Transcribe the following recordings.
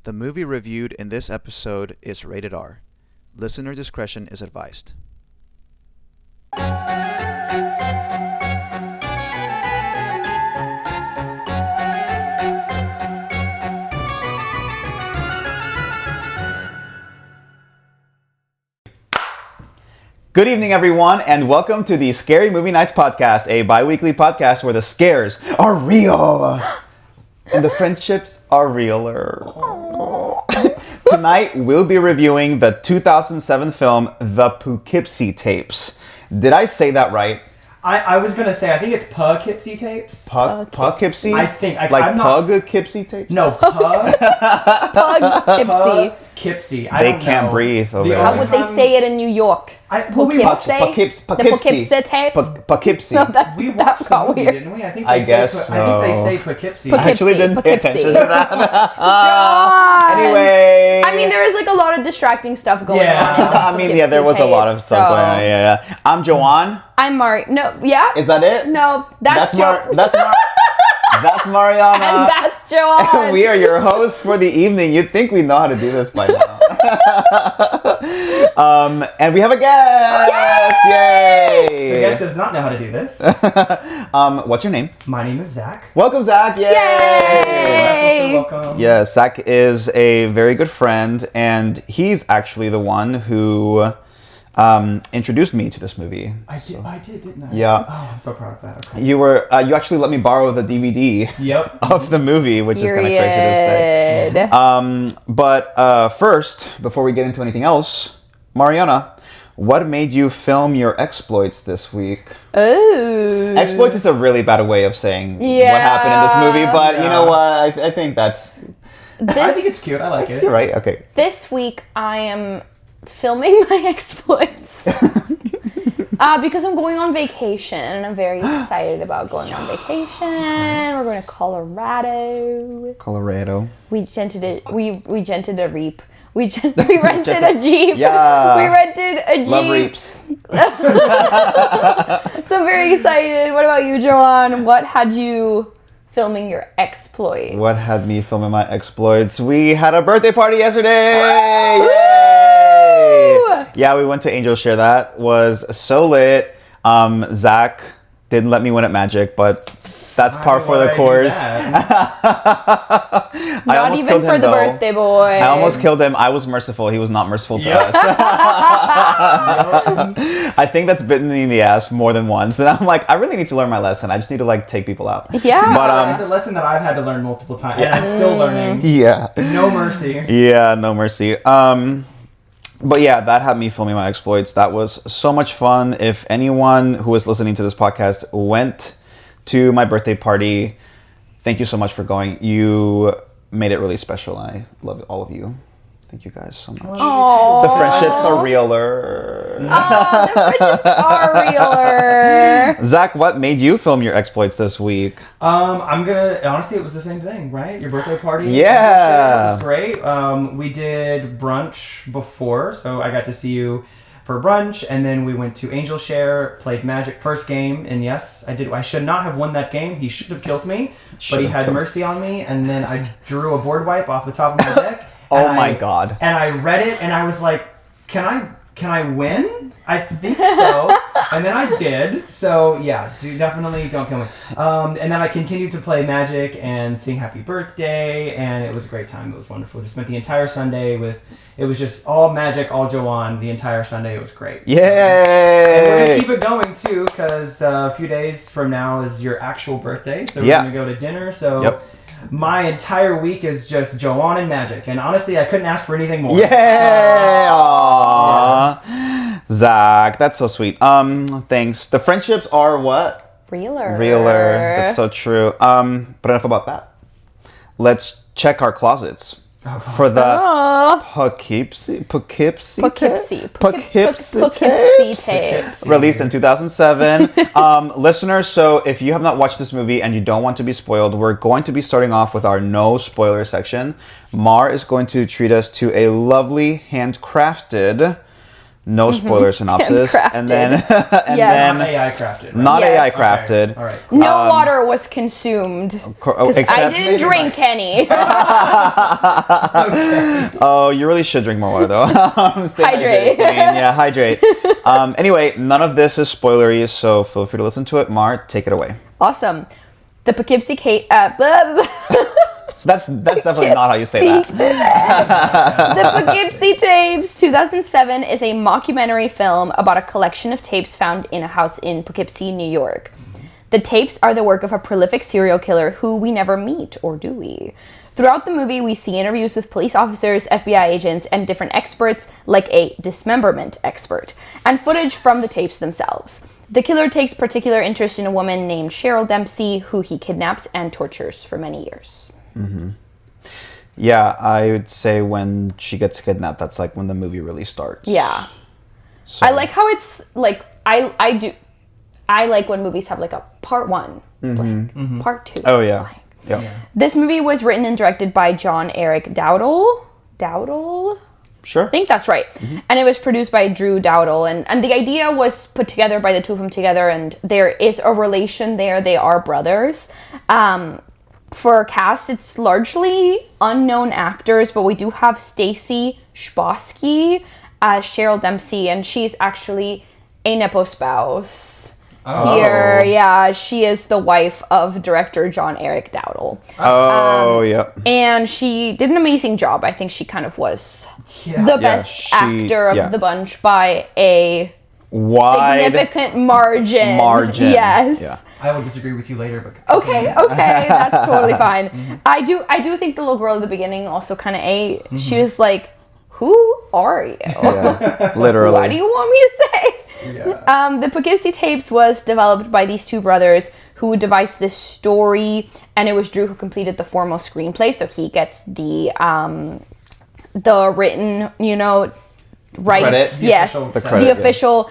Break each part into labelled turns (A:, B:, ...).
A: The movie reviewed in this episode is rated R. Listener discretion is advised.
B: Good evening, everyone, and welcome to the Scary Movie Nights podcast, a bi-weekly podcast where the scares are real and the friendships are realer. Tonight, we'll be reviewing the 2007 film, The Poughkeepsie Tapes. Did I say that right?
C: I was going to say, I think it's Poughkeepsie Tapes.
B: Poughkeepsie?
C: I think.
B: Poughkeepsie Tapes?
C: No,
D: Poughkeepsie.
C: Poughkeepsie.
B: They can't breathe over there.
D: How would they say it in New York? Poughkeepsie? The Poughkeepsie Tapes?
B: Poughkeepsie.
D: No,
C: We
D: that
C: watched the
D: got
C: movie,
D: weird.
C: didn't we? I think
B: I
C: they
B: guess
C: say,
B: so.
C: I think they say Poughkeepsie.
B: I actually didn't pay attention to that.
D: John!
B: Anyway.
D: I mean, there is like a lot of distracting stuff going on. In the
B: I mean, yeah, there was a lot of
D: Tapes,
B: stuff going on. Yeah. I'm Joan.
D: I'm Mari. No, yeah?
B: Is that it?
D: No, that's Joan.
B: That's Mariana.
D: And that's Joan.
B: We are your hosts for the evening. You'd think we know how to do this by now. And we have a guest. Yay!
C: The guest does not know how to do this.
B: What's your name?
C: My name is Zach.
B: Welcome, Zach. Yay!
D: Yay!
C: Welcome.
B: Yeah, Zach is a very good friend, and he's actually the one who introduced me to this movie.
C: I did, didn't I?
B: Yeah.
C: Oh, I'm so proud of that. Okay.
B: You actually let me borrow the DVD
C: Yep.
B: of the movie, which is kind of crazy to say. But first, before we get into anything else, Mariana, what made you film your exploits this week?
D: Ooh.
B: Exploits is a really bad way of saying what happened in this movie, but you know what? I think that's...
C: I think it's cute. I like it.
B: You're right. Okay.
D: This week, I am filming my exploits. Because I'm going on vacation, and I'm very excited about going on vacation. We're going to Colorado. We rented a Reap. We rented a Jeep.
B: Yeah.
D: We rented a Jeep.
B: Love Reaps.
D: So I'm very excited. What about you, Joan? What had you filming your exploits?
B: What had me filming my exploits? We had a birthday party yesterday.
D: Woo!
B: Yay! Yeah, we went to Angel Share. That was so lit. Zach didn't let me win at Magic, but that's par for the course.
D: Not even for the birthday boy.
B: I almost killed him. I was merciful. He was not merciful to us. I think that's bitten me in the ass more than once. And I'm like, I really need to learn my lesson. I just need to take people out.
D: Yeah.
B: But
C: it's a lesson that I've had to learn multiple times. And I'm still learning.
B: Yeah.
C: No mercy.
B: Yeah, no mercy. But yeah, that had me filming my exploits. That was so much fun. If anyone who is listening to this podcast went to my birthday party, thank you so much for going. You made it really special. I love all of you. Thank you guys so much.
D: Aww.
B: The friendships are realer.
D: Oh, the friendships are realer.
B: Zach, what made you film your exploits this week?
C: Honestly, it was the same thing, right? Your birthday party.
B: Yeah.
C: It was great. We did brunch before, so I got to see you for brunch, and then we went to Angel Share, played Magic first game, and yes, I did. I should not have won that game. He should have killed me, but he had mercy on me, and then I drew a board wipe off the top of my deck.
B: Oh my god.
C: And I read it, and I was like, can I win? I think so. And then I did. So yeah, definitely don't kill me. And then I continued to play Magic and sing Happy Birthday, and it was a great time. It was wonderful. Just spent the entire Sunday it was just all Magic, all Joan, the entire Sunday. It was great.
B: Yay!
C: And we're going to keep it going too, because a few days from now is your actual birthday. So we're going to go to dinner. So
B: Yep.
C: My entire week is just Joan and Magic. And honestly, I couldn't ask for anything more.
B: Yay! Aww. Zach, that's so sweet. Thanks. The friendships are what?
D: Realer.
B: That's so true. But enough about that. Let's check our closets for the Poughkeepsie
D: Tapes.
B: Released in 2007. Listeners, so if you have not watched this movie and you don't want to be spoiled, we're going to be starting off with our no spoiler section. Mar is going to treat us to a lovely handcrafted no spoiler synopsis, and then and
D: Yes.
C: Not AI crafted. Right?
B: not
D: Yes.
B: AI crafted.
C: Okay. All right.
D: No water was consumed. I
B: Except,
D: didn't drink any.
B: oh, you really should drink more water though. Stay
D: Hydrate.
B: hydrated, queen. Yeah, hydrate. Anyway, none of this is spoilery, so feel free to listen to it. Mar, take it away.
D: Awesome. The Poughkeepsie
B: That's definitely not how you say that.
D: The Poughkeepsie Tapes 2007 is a mockumentary film about a collection of tapes found in a house in Poughkeepsie, New York. The tapes are the work of a prolific serial killer who we never meet, or do we? Throughout the movie, we see interviews with police officers, FBI agents, and different experts, like a dismemberment expert, and footage from the tapes themselves. The killer takes particular interest in a woman named Cheryl Dempsey, who he kidnaps and tortures for many years.
B: Mm-hmm. Yeah, I would say when she gets kidnapped, that's like when the movie really starts.
D: Yeah.
B: So.
D: I like how it's like, I like when movies have like a part one, blank, part two.
B: Oh, yeah.
D: Blank.
B: Yeah.
D: This movie was written and directed by John Eric Dowdle. Dowdle?
B: Sure.
D: I think that's right. And it was produced by Drew Dowdle. And the idea was put together by the two of them together, and there is a relation there. They are brothers. For our cast, it's largely unknown actors, but we do have Stacy Shbosky as Cheryl Dempsey, and she's actually a Nepo spouse. Here, yeah, she is the wife of director John Eric Dowdle.
B: Oh, yeah.
D: And she did an amazing job. I think she kind of was
C: Yeah.
D: the best actor of the bunch by a
B: wide
D: significant margin. Yes.
B: Yeah.
C: I will disagree with you later, but
D: Okay, that's totally fine. I do think the little girl at the beginning also kind of she was like, "Who are you?
B: Yeah, literally.
D: What do you want me to say?"
C: yeah.
D: The Poughkeepsie Tapes was developed by these two brothers who devised this story, and it was Drew who completed the formal screenplay, so he gets the written, rights.
B: Credit?
D: Yes,
C: The
B: credit,
D: the
B: yeah.
D: official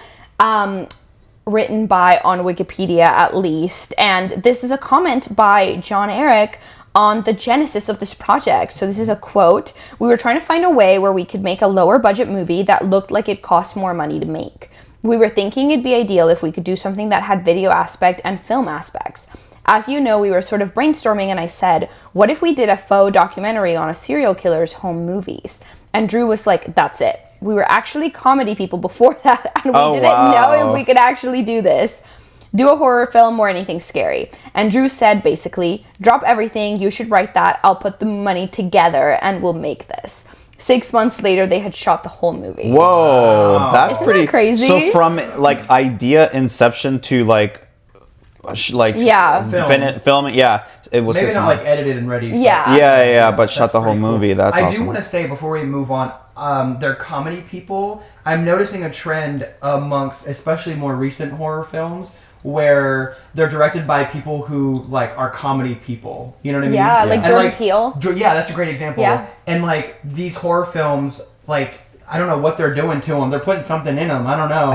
D: written by on Wikipedia at least. And this is a comment by John Eric on the genesis of this project. So this is a quote: "We were trying to find a way where we could make a lower budget movie that looked like it cost more money to make. We were thinking it'd be ideal if we could do something that had video aspect and film aspects. As you know, we were sort of brainstorming, and I said, what if we did a faux documentary on a serial killer's home movies?" And Drew was like, "That's it. We were actually comedy people before that, and we didn't know if we could actually do this. Do a horror film or anything scary." And Drew said, basically, "Drop everything, you should write that, I'll put the money together, and we'll make this." 6 months later, they had shot the whole movie.
B: Whoa, that's
D: Isn't
B: pretty
D: that crazy?
B: So from like idea inception to filming, yeah, it was
C: Maybe
B: 6
C: not
B: months.
C: like edited and ready.
D: Yeah.
B: Yeah, but shot the whole
C: pretty cool.
B: movie. That's
C: I
B: awesome.
C: do want to say before we move on, they're comedy people. I'm noticing a trend amongst especially more recent horror films where they're directed by people who like are comedy people. You know what I mean?
D: Yeah, like
C: And,
D: Jordan Peele.
C: Yeah, that's a great example.
D: Yeah.
C: And like these horror films, like I don't know what they're doing to them. They're putting something in them. I don't know.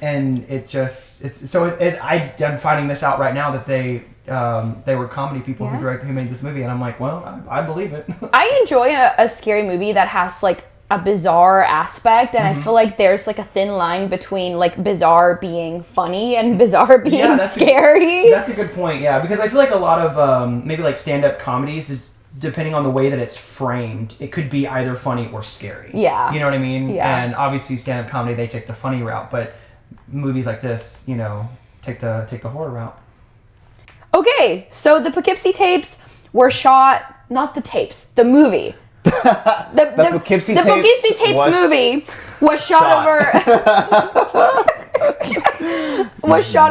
C: And it just I'm finding this out right now that they were comedy people who made this movie, and I'm like, well, I believe it.
D: I enjoy a scary movie that has like a bizarre aspect, and I feel like there's like a thin line between like bizarre being funny and bizarre being scary.
C: That's a good point, yeah, because I feel like a lot of maybe like stand-up comedies, depending on the way that it's framed, it could be either funny or scary.
D: Yeah.
C: You know what I mean?
D: Yeah.
C: And obviously stand-up comedy, they take the funny route, but movies like this, take the horror route.
D: Okay, so the Poughkeepsie Tapes were shot, not the tapes, the movie. The
B: Poughkeepsie
D: Poughkeepsie Tapes
B: was
D: movie was shot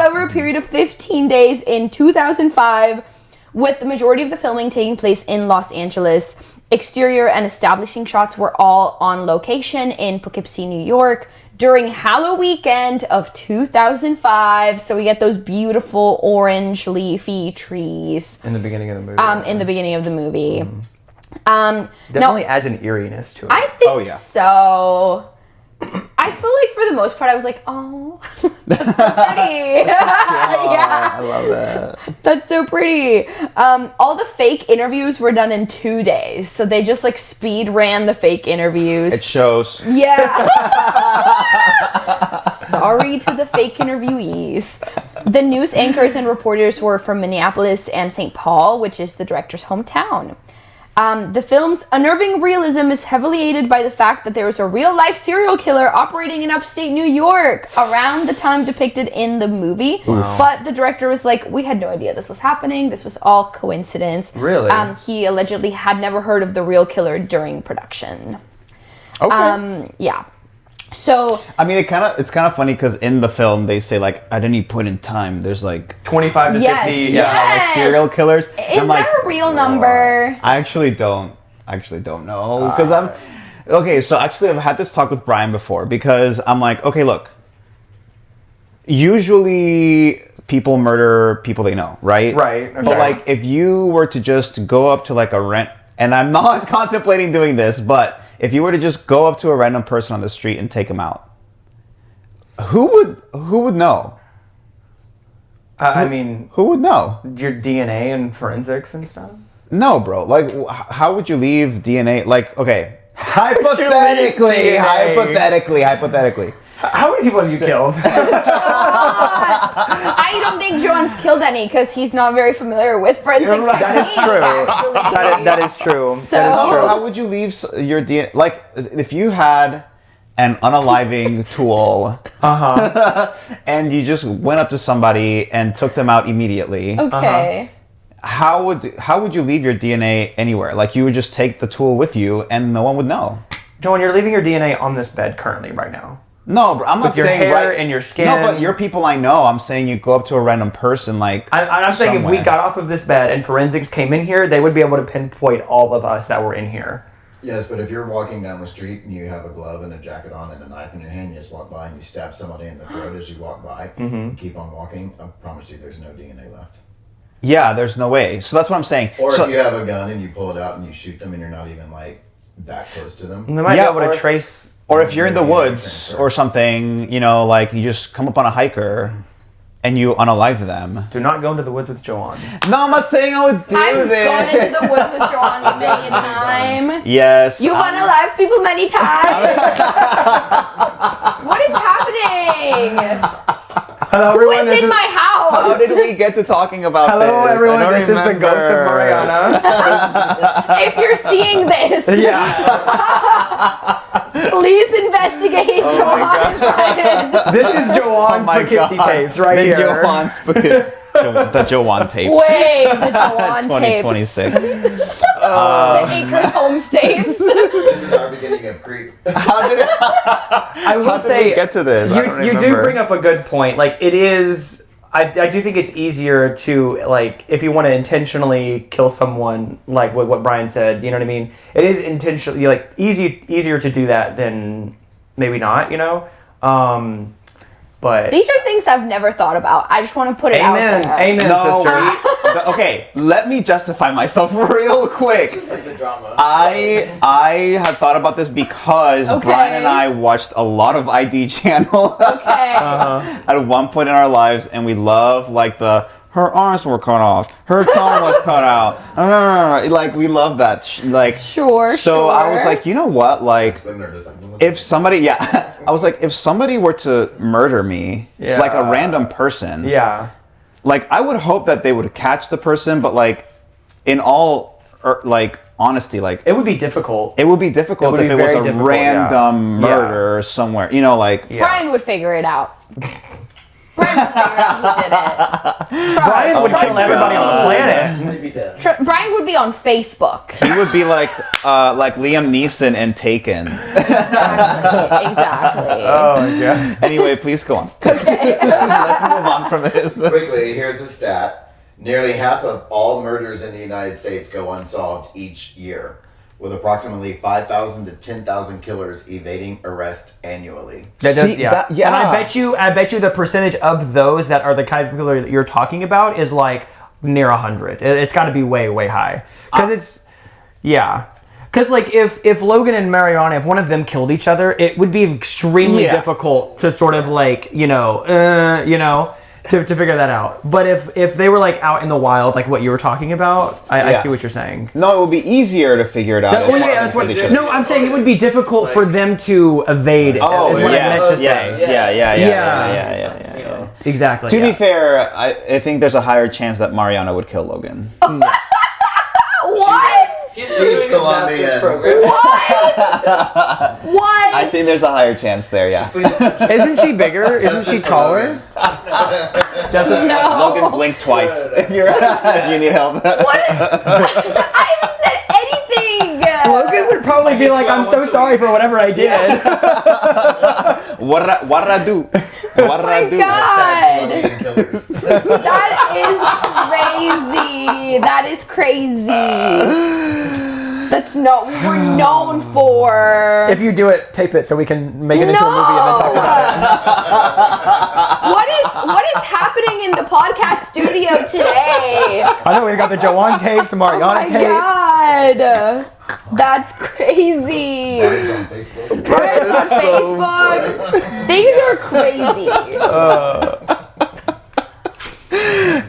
D: over a period of 15 days in 2005, with the majority of the filming taking place in Los Angeles. Exterior and establishing shots were all on location in Poughkeepsie, New York, during Halloween weekend of 2005. So we get those beautiful orange leafy trees
C: In the beginning of the movie.
D: in the beginning of the movie.
C: Definitely adds an eeriness to it.
D: I think so. I feel like for the most part, I was like, oh, that's so pretty.
B: I love that.
D: That's so pretty. All the fake interviews were done in 2 days. So they just like speed ran the fake interviews.
B: It shows.
D: Yeah. Sorry to the fake interviewees. The news anchors and reporters were from Minneapolis and St. Paul, which is the director's hometown. The film's unnerving realism is heavily aided by the fact that there is a real-life serial killer operating in upstate New York around the time depicted in the movie. Wow. But the director was like, we had no idea this was happening. This was all coincidence.
C: Really?
D: He allegedly had never heard of the real killer during production.
B: Okay.
D: Yeah. So
B: I mean, it's kind of funny because in the film they say like at any point in time there's like
C: 25 to 50
B: like serial killers.
D: Is that a real number?
B: I actually don't know because so actually I've had this talk with Brian before because I'm like, okay, look, usually people murder people they know, right?
C: Right. Okay.
B: But like if you were to just go up to like a rent, and I'm not contemplating doing this, but if you were to just go up to a random person on the street and take them out, who would know?
C: I mean,
B: who would know?
C: Your DNA and forensics and stuff?
B: No, bro. Like, how would you leave DNA? Like, okay, hypothetically.
C: How many people have you killed?
D: I don't think Joan's killed any because he's not very familiar with forensic techniques.
C: That is true. That is true.
D: So,
C: that is true.
B: How would you leave your DNA? Like, if you had an unaliving tool, and you just went up to somebody and took them out immediately.
D: Okay.
B: How would you leave your DNA anywhere? Like, you would just take the tool with you, and no one would know.
C: Joan, you're leaving your DNA on this bed currently, right now.
B: No, bro, I'm not saying
C: your hair and your skin.
B: No, but you're people I know. I'm saying you go up to a random person, like
C: I'm saying if we got off of this bed and forensics came in here, they would be able to pinpoint all of us that were in here.
E: Yes, but if you're walking down the street and you have a glove and a jacket on and a knife in your hand, you just walk by and you stab somebody in the throat as you walk by, and keep on walking, I promise you there's no DNA left.
B: Yeah, there's no way. So that's what I'm saying.
E: Or if you have a gun and you pull it out and you shoot them and you're not even like that close to them.
C: And they might be able to trace...
B: Or if you're in the woods or something, you know, like you just come up on a hiker and you unalive them.
C: Do not go into the woods with Joan.
B: No, I'm not saying I would do
D: I've
B: this.
D: gone into the woods with Joan many a time.
B: Yes.
D: You've unalived people many times. What is happening?
C: Hello,
D: Who
C: everyone.
D: is in my house?
B: How did we get to talking about this?
C: Hello, everyone.
B: I don't
C: This is the ghost of
B: remember.
C: Mariana.
D: If you're seeing this, please investigate Joan.
C: This is Joan's Poughkeepsie Tapes right
B: the
C: here.
B: Joan's the Joan tapes.
D: Wait, the Joan
B: 2026.
D: The Acres Home Tapes.
E: This is our beginning of creep.
B: How did
C: I will say,
B: we get to this? I don't
C: you do
B: remember.
C: bring up a good point. Like, it is... I do think it's easier to, like, if you want to intentionally kill someone, like with what Brian said, you know what I mean? It is intentionally, like, easier to do that than maybe not, you know? But...
D: These are things I've never thought about. I just want to put it out there.
C: Amen,
B: No,
C: sister.
B: okay, let me justify myself real quick.
E: It's like the drama.
B: I have thought about this because
D: Okay.
B: Brian and I watched a lot of ID channel
D: Okay.
B: at one point in our lives, and we love like her arms were cut off, her tongue was cut out. Like we love that.
D: Sure.
B: So I was like, you know what, like.
E: Women are just like,
B: If somebody, I was like, if somebody were to murder me, like a random person, like I would hope that they would catch the person, but like, in all, like honesty, like
C: It would be difficult.
B: it would be difficult
C: It would
B: if
C: be
B: it was
C: very
B: a
C: difficult,
B: random murder somewhere, you know, like.
C: Yeah.
D: Brian would figure it out. Brian would figure out who did it.
C: Brian would
D: Trust
C: kill
D: me.
C: everybody on the planet.
D: Brian would be on Facebook.
B: He would be like Liam Neeson and Taken.
D: Exactly.
C: Oh my god.
B: Anyway, please go on. Let's move on from this.
E: quickly, here's a stat. Nearly half of all murders in the United States go unsolved each year, with approximately 5,000 to 10,000 killers evading arrest annually.
B: See,
C: And I bet you the percentage of those that are the kind of killer that you're talking about is like near 100. It's got to be way, way high. Because Because like if Logan and Mariana, if one of them killed each other, it would be extremely difficult to sort of like to figure that out. But if they were like out in the wild, like what you were talking about, I see what you're saying.
B: No, it would be easier to figure it out.
C: No, I'm saying it would be difficult for them to evade.
B: Oh,
C: is what I meant to say.
B: Yeah.
C: Exactly.
B: To be fair, I think there's a higher chance that Mariana would kill Logan.
D: What?
E: She's Colombian.
D: What?
B: I think there's a higher chance there, yeah.
C: Isn't she bigger? Isn't she taller?
B: Justin, Logan, blink twice if you need help.
D: What? I haven't said anything.
C: Logan would probably be like, I'm so sorry for whatever I did.
B: What I do?
D: Oh my God. That is crazy. That's not what we're known for.
C: If you do it, tape it so we can make it into a movie and then talk about
D: it. What is happening in the podcast studio today?
C: I know, we got the Joan tapes, Mariana tapes.
D: Oh my God. That's crazy.
E: Brian's on Facebook.
D: Brian's on Facebook. Things are crazy.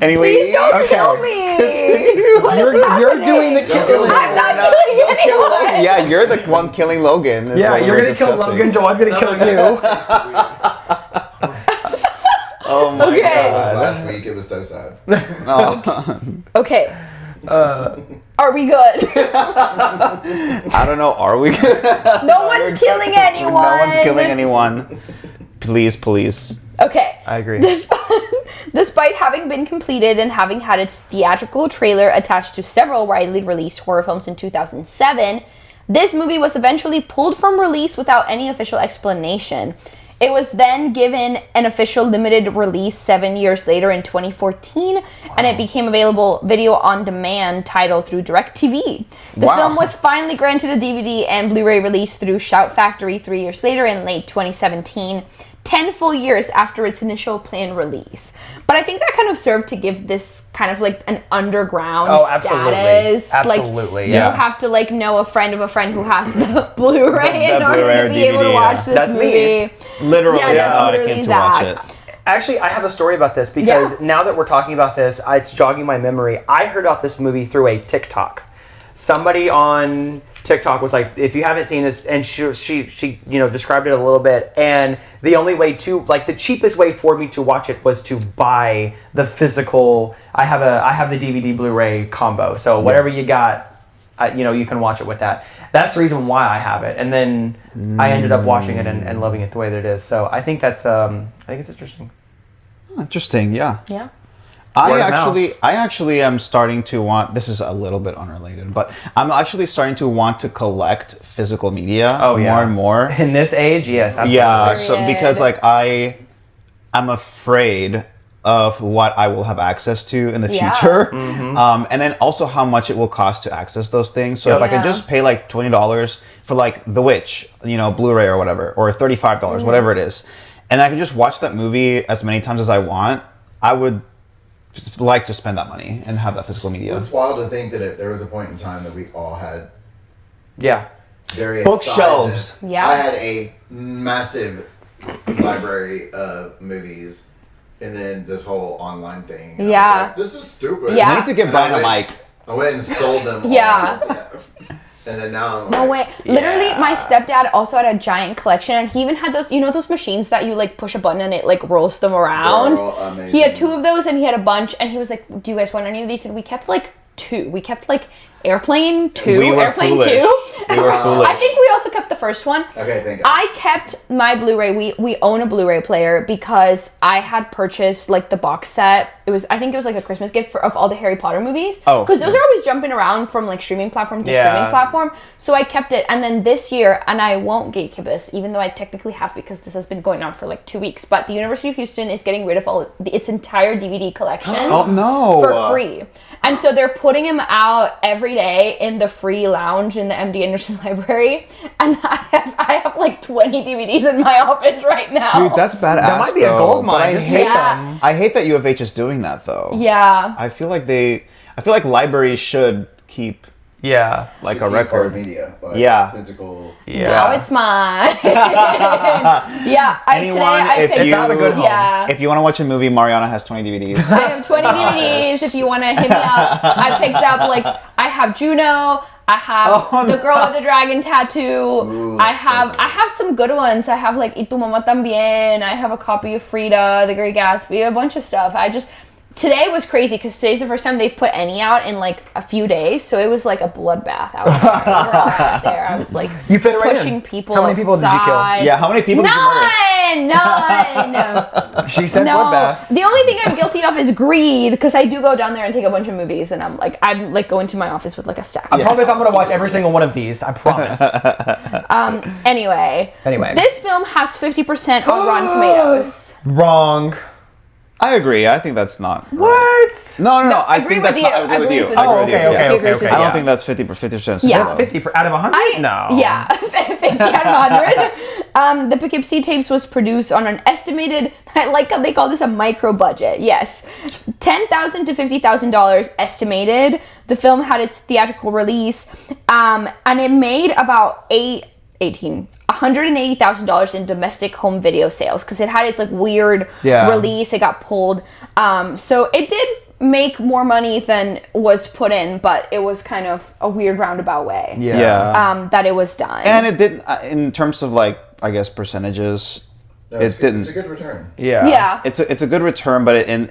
B: Anyway,
D: Please don't kill me.
C: You're doing the killing.
D: I'm not killing anyone.
B: Yeah, you're the one killing Logan.
C: Yeah, you're gonna kill Logan. Joan's gonna kill you.
B: Oh my
D: Okay.
B: God.
E: Last week it was so sad.
B: Oh.
D: Okay. Are we good?
B: I don't know. Are we?
D: No one's killing anyone.
B: No one's killing anyone. Please.
D: Okay.
C: I agree.
D: Despite having been completed and having had its theatrical trailer attached to several widely released horror films in 2007, this movie was eventually pulled from release without any official explanation. It was then given an official limited release 7 years later in 2014, and it became available video on demand title through DirecTV. The film was finally granted a DVD and Blu-ray release through Shout Factory 3 years later in late 2017. 10 full years after its initial planned release. But I think that kind of served to give this kind of like an underground status.
C: Absolutely,
D: You have to like know a friend of a friend who has the Blu-ray in order
B: Blu-ray
D: to be able to watch this movie.
B: Literally,
D: that's literally
B: I came to
D: Zach.
B: watch it.
C: Actually, I have a story about this because now that we're talking about this, it's jogging my memory. I heard about this movie through a TikTok. Somebody on TikTok was like, if you haven't seen this, and she described it a little bit, and the only way to, like, the cheapest way for me to watch it was to buy the physical. I have the DVD Blu-ray combo, so whatever you got, you can watch it with that. That's the reason why I have it, and then I ended up watching it and loving it the way that it is. So I think that's I think it's interesting.
B: Interesting, yeah.
D: Yeah.
B: I actually am starting to want, this is a little bit unrelated, but I'm actually starting to want to collect physical media more and more.
C: In this age, yes. Absolutely.
B: Yeah, so because like I'm afraid of what I will have access to in the future. Mm-hmm. And then also how much it will cost to access those things. So if I could just pay like $20 for like The Witch, Blu-ray or whatever, or $35, whatever it is, and I can just watch that movie as many times as I want, I would like to spend that money and have that physical media.
E: Well, it's wild to think that there was a point in time that we all had various
B: bookshelves.
E: Sizes. Yeah, I had a massive library of movies, and then this whole online thing.
D: Yeah,
E: like, this is stupid.
B: Yeah, I need to get Brian a mic.
E: I went and sold them.
D: Yeah.
E: And then now I'm
D: no way. Literally, my stepdad also had a giant collection, and he even had those, those machines that you like push a button and it like rolls them around. He had 2 of those, and he had a bunch, and he was like, "Do you guys want any of these?" And we kept like 2. We kept like Airplane 2, Airplane 2.
B: We were foolish.
D: I think we also kept the first one.
E: Okay, thank you.
D: I kept my Blu-ray. We own a Blu-ray player because I had purchased like the box set. I think it was like a Christmas gift of all the Harry Potter movies.
B: Oh.
D: Because those are always jumping around from like streaming platform to streaming platform. So I kept it. And then this year, and I won't gatekeep this, even though I technically have because this has been going on for like 2 weeks, but the University of Houston is getting rid of its entire DVD collection.
B: Oh no!
D: For free. And so they're putting them out every day in the free lounge in the MD Anderson Library. And I have like 20 DVDs in my office right now.
B: Dude, that's badass. That
C: might be a gold mine.
B: I hate that U of H is doing that though.
D: Yeah.
B: I feel like libraries should keep Yeah, like a record.
E: Media. Like
B: Yeah.
E: Physical.
B: Yeah.
D: Now it's mine. Yeah,
B: Anyone,
D: today I
B: if
D: picked
B: you-
D: up
B: Got a good home.
D: Yeah.
B: If you want to watch a movie, Mariana has 20 DVDs.
D: I have 20 DVDs if you want to hit me up. I picked up, like, I have Juno. I have The Girl with the Dragon Tattoo.
E: Ooh,
D: I have some good ones. I have, like, Y Tu Mamá También. I have a copy of Frida, The Great Gatsby, a bunch of stuff. Today was crazy because today's the first time they've put any out in like a few days, so it was like a bloodbath out there. We were all out there. I was like
C: You fit right
D: pushing
C: in.
D: people.
C: How many people did you kill?
D: aside.
B: Yeah, how many people did you murder?
D: None.
C: She said
D: No,
C: bloodbath.
D: the only thing I'm guilty of is greed because I do go down there and take a bunch of movies, and I'm like going to my office with like a stack.
C: I promise I'm gonna watch every single one of these. I promise.
D: Anyway, this film has 50% on Rotten Tomatoes.
C: Wrong.
B: I agree. I think that's not. Right.
C: What?
B: No. I
D: agree
B: think
D: with
B: that's
D: you.
B: not. I agree with you.
D: Agrees with
B: I
D: you.
B: agree with you.
C: Okay,
B: Yeah.
C: okay, okay.
B: I don't
C: yeah.
B: think that's 50%.
D: Yeah.
C: 50 out of 100? No.
D: Yeah, 50 out of 100. The Poughkeepsie Tapes was produced on an estimated, I like how they call this a micro budget. Yes, $10,000 to $50,000 estimated. The film had its theatrical release, and it made about $180,000 in domestic home video sales because it had its like weird release. It got pulled, so it did make more money than was put in, but it was kind of a weird roundabout way.
B: Yeah.
D: That it was done.
B: And it didn't, in terms of like, I guess percentages,
E: No,
B: it didn't.
E: It's a good return.
C: Yeah.
D: Yeah.
B: It's a good return, but in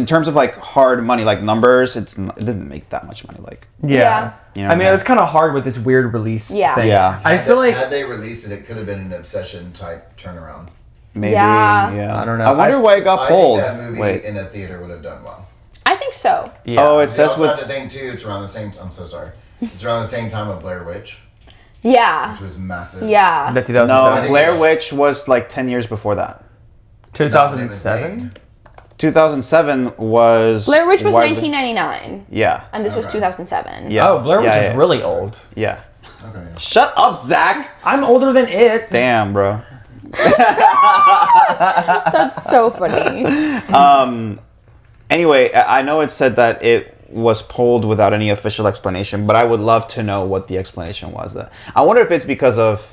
B: terms of like hard money, like numbers, it didn't make that much money. Like
C: Yeah.
B: You know
C: I mean,
B: what I
C: it's kind of hard with its weird release thing.
B: Yeah.
C: I feel like
E: had they released it could have been an Obsession type turnaround.
B: maybe.
D: Yeah.
C: I don't know.
B: I wonder why it got
E: I
B: pulled.
E: think that movie
B: Wait.
E: in a theater would have done well.
D: I think so.
C: yeah.
B: Oh, it
E: You
B: says
E: also
B: with.
E: have to think too. It's around the same. I'm so sorry. It's around the same time of Blair Witch,
D: Yeah.
E: which was massive.
D: Yeah.
C: The 2007.
B: No, Blair Witch was like 10 years before that.
C: 2007.
B: 2007 was.
D: Blair Witch was
B: widely-
D: 1999,
B: Yeah.
D: and this was
E: Okay.
D: 2007.
B: Yeah.
C: Oh, Blair Witch
B: yeah,
C: is
B: yeah.
C: really old.
B: Yeah.
E: Okay.
B: Shut up, Zach.
C: I'm older than it.
B: Damn, bro.
D: That's so funny.
B: Anyway, I know it said that it was pulled without any official explanation, but I would love to know what the explanation was. I wonder if it's because of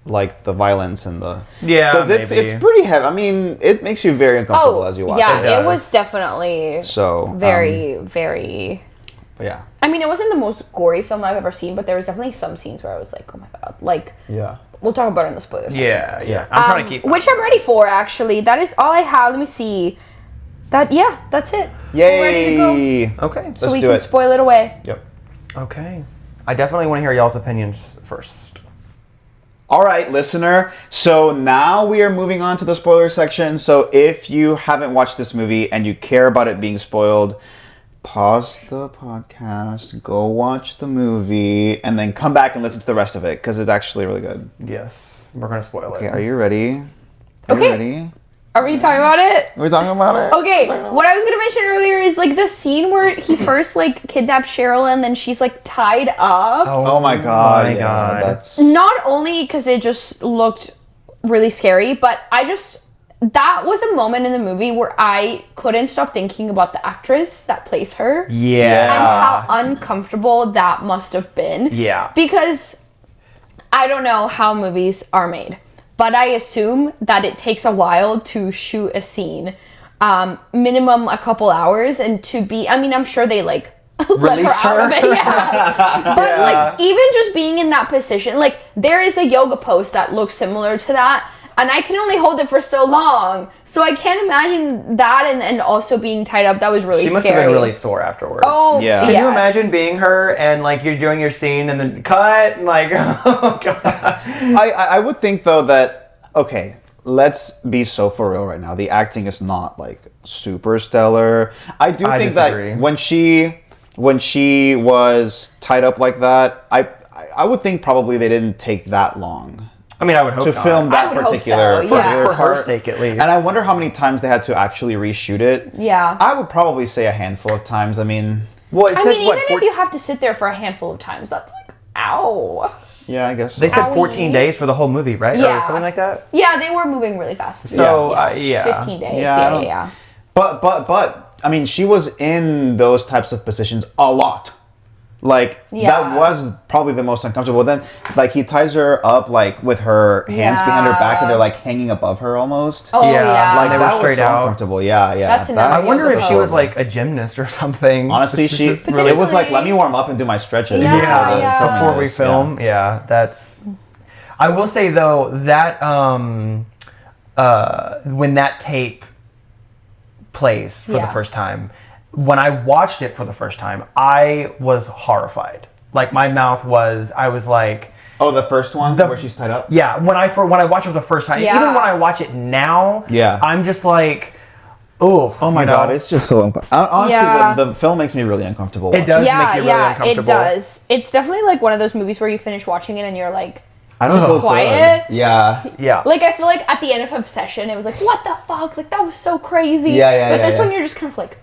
B: like the violence and the because it's
C: maybe.
B: pretty heavy. I mean, it makes you very uncomfortable as you watch
D: yeah,
B: it.
C: does.
D: it was definitely
B: So
D: very.
B: but yeah,
D: I mean, it wasn't the most gory film I've ever seen, but there was definitely some scenes where I was like, oh my god. Like,
B: yeah.
D: we'll talk about it in the spoilers.
C: Yeah,
B: Yeah.
C: I'm trying to keep.
D: Which I'm ready for, actually. That is all I have. Let me see. That's it. We're ready to go.
B: Yay!
C: Okay.
D: So
B: Let's
D: we
B: do
D: can
B: it.
D: spoil it away.
B: Yep.
C: Okay. I definitely want to hear y'all's opinions first.
B: All right, listener. So now we are moving on to the spoiler section. So if you haven't watched this movie and you care about it being spoiled, pause the podcast, go watch the movie, and then come back and listen to the rest of it because it's actually really good.
C: Yes, we're gonna spoil
B: Okay,
C: it.
B: are you ready? Are
D: Okay.
B: you ready?
D: Are we talking about it?
B: Are we talking about it?
D: Okay, what I was gonna mention earlier is like the scene where he first like kidnaps Cheryl and then she's like tied up.
B: Oh my god!
C: my
B: yeah,
C: God.
B: that's
D: Not only because it just looked really scary, but that was a moment in the movie where I couldn't stop thinking about the actress that plays her and
C: Yeah.
D: how uncomfortable that must have been.
C: Yeah.
D: Because I don't know how movies are made, but I assume that it takes a while to shoot a scene, minimum a couple hours, and I'm sure they like let her
C: Released
D: out of
C: her?
D: it, yeah. But like even just being in that position, like there is a yoga pose that looks similar to that, and I can only hold it for so long, so I can't imagine that and also being tied up. That was really
C: She must
D: scary.
C: have been really sore afterwards.
D: Oh
B: Yeah.
C: Can you
D: yes.
C: imagine being her and like you're doing your scene and then cut and like oh god.
B: I would think though that okay, let's be so for real right now. The acting is not like super stellar. I think
C: disagree.
B: that when she was tied up like that, I would think probably they didn't take that long
C: I mean, I would hope
B: to
C: not.
B: film that
D: I would hope
B: particular
D: so, yeah.
C: for her
B: part.
C: sake at least.
B: And I wonder how many times they had to actually reshoot it.
D: Yeah.
B: I would probably say a handful of times. I mean,
C: Well, it
D: I
C: said
D: mean,
C: what?
D: even if you have to sit there for a handful of times, that's like, ow.
B: yeah, I guess.
C: They said
D: Owie.
C: 14 days for the whole movie, right?
D: Yeah.
C: Or something like that.
D: Yeah, they were moving really fast.
C: So,
D: yeah.
C: yeah.
D: 15 days.
B: Yeah, I
D: Yeah,
B: don't-
D: yeah.
B: But I mean, she was in those types of positions a lot. Like
D: Yeah.
B: that was probably the most uncomfortable. Then like he ties her up like with her hands behind her back and they're like hanging above her almost.
D: Oh yeah.
C: like they were
B: that was
C: straight
B: so
C: out.
B: uncomfortable. Yeah.
D: That's an
C: I wonder if she was
B: was
C: like a gymnast or something.
B: honestly it was like let me warm up and do my stretches
C: Before we film. Yeah, that's. I will say though that when that tape plays for the first time, when I watched it for the first time, I was horrified. Like my mouth was. I was like.
B: Oh, the first one where she's tied up.
C: Yeah, when I watched it for the first time, even when I watch it now, I'm just like. Oh
B: my god, it's just so uncomfortable. Honestly, the film makes me really uncomfortable.
C: It does make you really uncomfortable.
D: It does. It's definitely like one of those movies where you finish watching it and you're like,
B: I don't feel
D: quiet.
B: Good. Yeah.
D: Like I feel like at the end of Obsession, it was like, what the fuck? Like that was so crazy. But this one, you're just kind of like,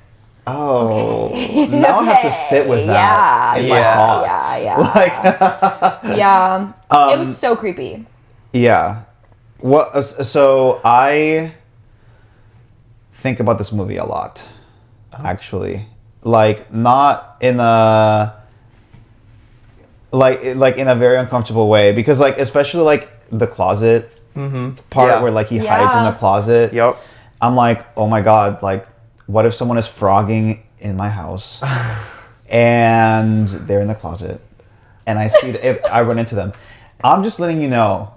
B: oh, now I have to sit with that in my thoughts.
D: It was so creepy.
B: Yeah. What? So I think about this movie a lot, actually. Like not in a like in a very uncomfortable way because like especially like the closet part where like he hides in the closet.
C: Yep.
B: I'm like, oh my god, like what if someone is frogging in my house and they're in the closet and I see if I run into them. I'm just letting you know,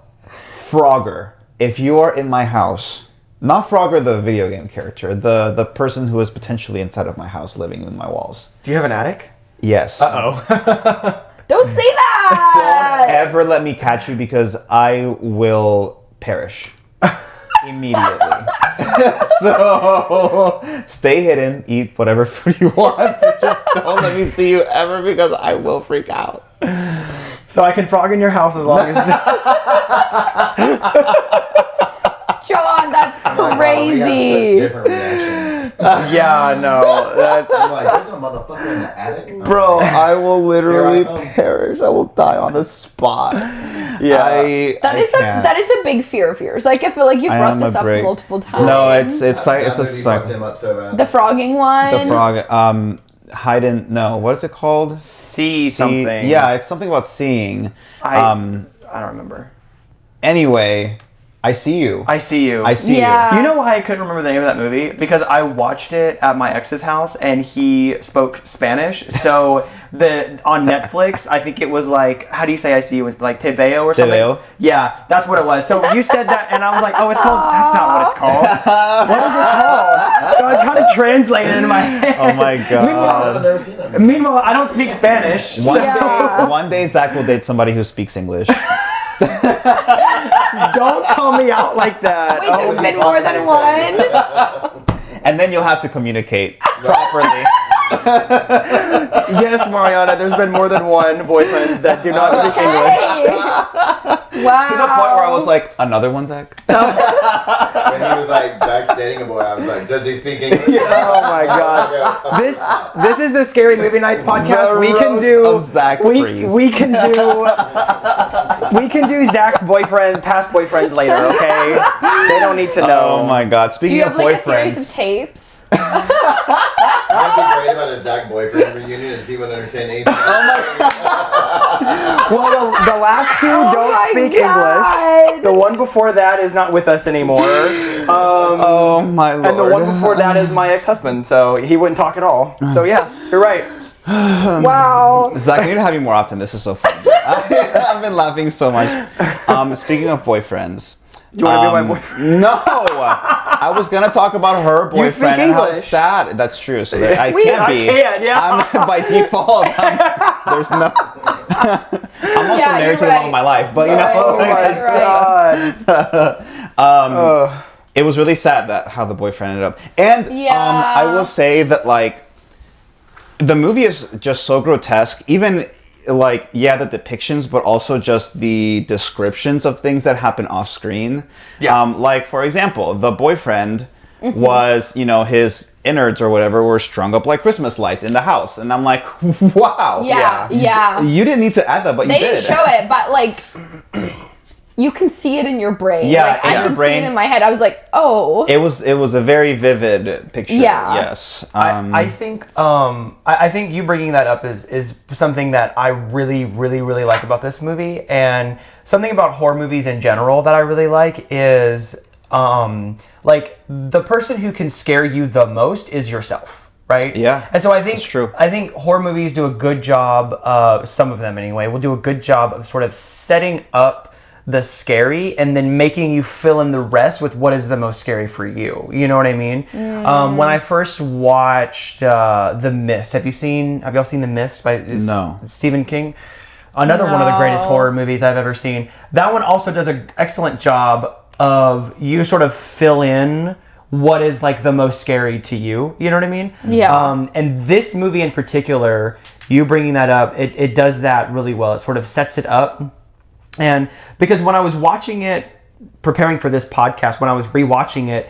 B: Frogger, if you are in my house, not Frogger the video game character, the person who is potentially inside of my house living in my walls.
C: Do you have an attic?
B: Yes.
C: Uh-oh.
D: Don't say that!
B: Don't ever let me catch you because I will perish immediately. So stay hidden, eat whatever food you want. Just don't let me see you ever because I will freak out.
C: So I can frog in your house as long as...
D: John, that's crazy.
E: We have such different reactions.
C: Yeah, no. That's...
E: I'm like, there's a motherfucker in the attic?
B: Bro, I will literally
E: Here I come.
B: perish. I will die on the spot.
C: Yeah.
D: That is a big fear of yours. Like I feel like you brought this up multiple times.
B: No, it's like it's a
E: fucked him up so bad.
D: the frogging one.
B: the frog. Hide in no. What is it called?
C: See something.
B: Yeah, it's something about seeing.
C: I don't remember.
B: Anyway, I see you.
C: I see you.
B: I see you.
C: You know why I couldn't remember the name of that movie? Because I watched it at my ex's house and he spoke Spanish. So on Netflix, I think it was like, how do you say I see you? Like Te Veo or something?
B: Te Veo?
C: Yeah, that's what it was. So you said that and I was like, oh, it's called, that's not what it's called. What is it called? So I tried to translate it in my head.
B: Oh my god.
E: I've never seen that.
C: Meanwhile, I don't speak Spanish.
B: One day Zach will date somebody who speaks English.
C: Don't call me out like that.
D: Wait, there's been more than one.
B: And then you'll have to communicate properly.
C: Yes, Mariana, there's been more than one boyfriend that do not speak English.
D: Wow.
B: To the point where I was like, another one, Zach?
E: When he was like, Zach's dating a boy, I was like, does he speak English?
C: Oh my god. This is the Scary Movie Nights podcast.
B: The
C: We can
B: roast
C: do
B: of Zach Freeze.
C: we can do Zach's past boyfriends later, okay? They don't need to know.
B: Oh my god.
D: Do
B: Speaking
D: you
B: of
D: have like a series of
B: boyfriends.
D: tapes?
E: It'd be great about a Zach boyfriend reunion and he wouldn't understand anything.
C: Well, the last two
D: Oh
C: don't
D: my
C: speak
D: God.
C: English. The one before that is not with us anymore.
B: Oh my lord.
C: And the one before that is my ex-husband, so he wouldn't talk at all. So yeah, you're right.
D: Wow.
B: Zach, I need to have you more often. This is so fun. I've been laughing so much. Speaking of boyfriends.
C: You want to be my boyfriend?
B: No! I was going to talk about her
C: You speak
B: boyfriend and how
C: English.
B: sad. That's true. So that I
C: I
B: can't be.
C: can, yeah.
B: I'm by default. There's no. I'm also married to the love of my life, but you know.
C: God.
B: It was really sad that how the boyfriend ended up. And I will say that like the movie is just so grotesque. Even like the depictions, but also just the descriptions of things that happen off screen.
C: Yeah.
B: Like for example, the boyfriend was, his innards or whatever were strung up like Christmas lights in the house, and I'm like, wow.
D: Yeah.
B: You didn't need to add that, but
D: They
B: you did.
D: didn't show it, but like, you can see it in your brain.
B: Yeah,
D: like,
B: in
D: I
B: your
D: can
B: brain.
D: see it in my head. I was like, oh.
B: It was a very vivid picture.
D: Yeah.
B: Yes.
C: I think I think you bringing that up is something that I really, really, really like about this movie, and something about horror movies in general that I really like is like the person who can scare you the most is yourself. Right?
B: Yeah,
C: And so I think
B: that's true.
C: I think horror movies do a good job, some of them anyway, will do a good job of sort of setting up the scary and then making you fill in the rest with what is the most scary for you. You know what I mean? When I first watched The Mist, have y'all seen The Mist by
B: No.
C: Stephen King? Another one of the greatest horror movies I've ever seen. That one also does an excellent job of you sort of fill in what is like the most scary to you. You know what I mean?
D: Yeah.
C: And this movie in particular, you bringing that up, it does that really well. It sort of sets it up. And because when I was watching it, preparing for this podcast, when I was rewatching it,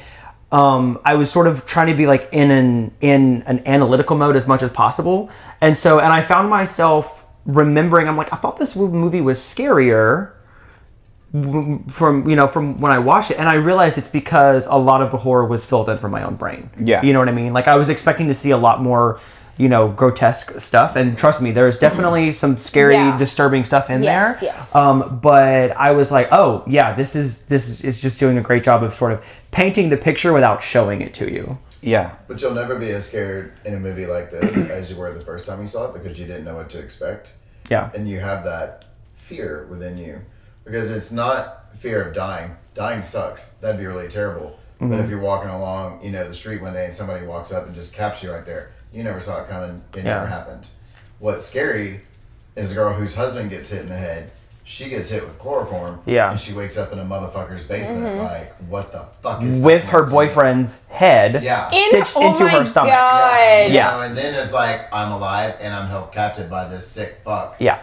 C: I was sort of trying to be like in an analytical mode as much as possible. And I found myself remembering, I'm like, I thought this movie was scarier from when I watched it, and I realized it's because a lot of the horror was filled in from my own brain.
B: Yeah.
C: You know what I mean? Like, I was expecting to see a lot more, grotesque stuff, and trust me, there's definitely some scary, disturbing stuff in there.
D: Yes.
C: But I was like, oh yeah, this is just doing a great job of sort of painting the picture without showing it to you.
B: Yeah.
E: But you'll never be as scared in a movie like this as you were the first time you saw it because you didn't know what to expect.
C: Yeah.
E: And you have that fear within you. Because it's not fear of dying. Dying sucks. That'd be really terrible.
C: Mm-hmm.
E: But if you're walking along, the street one day and somebody walks up and just caps you right there, you never saw it coming. It never happened. What's scary is a girl whose husband gets hit in the head. She gets hit with chloroform.
C: Yeah.
E: And she wakes up in a motherfucker's basement. Like, what the fuck is
C: With her
E: happening to me?
C: boyfriend's head stitched into her stomach.
D: God.
C: Yeah.
E: And then it's like, I'm alive and I'm held captive by this sick fuck.
C: Yeah.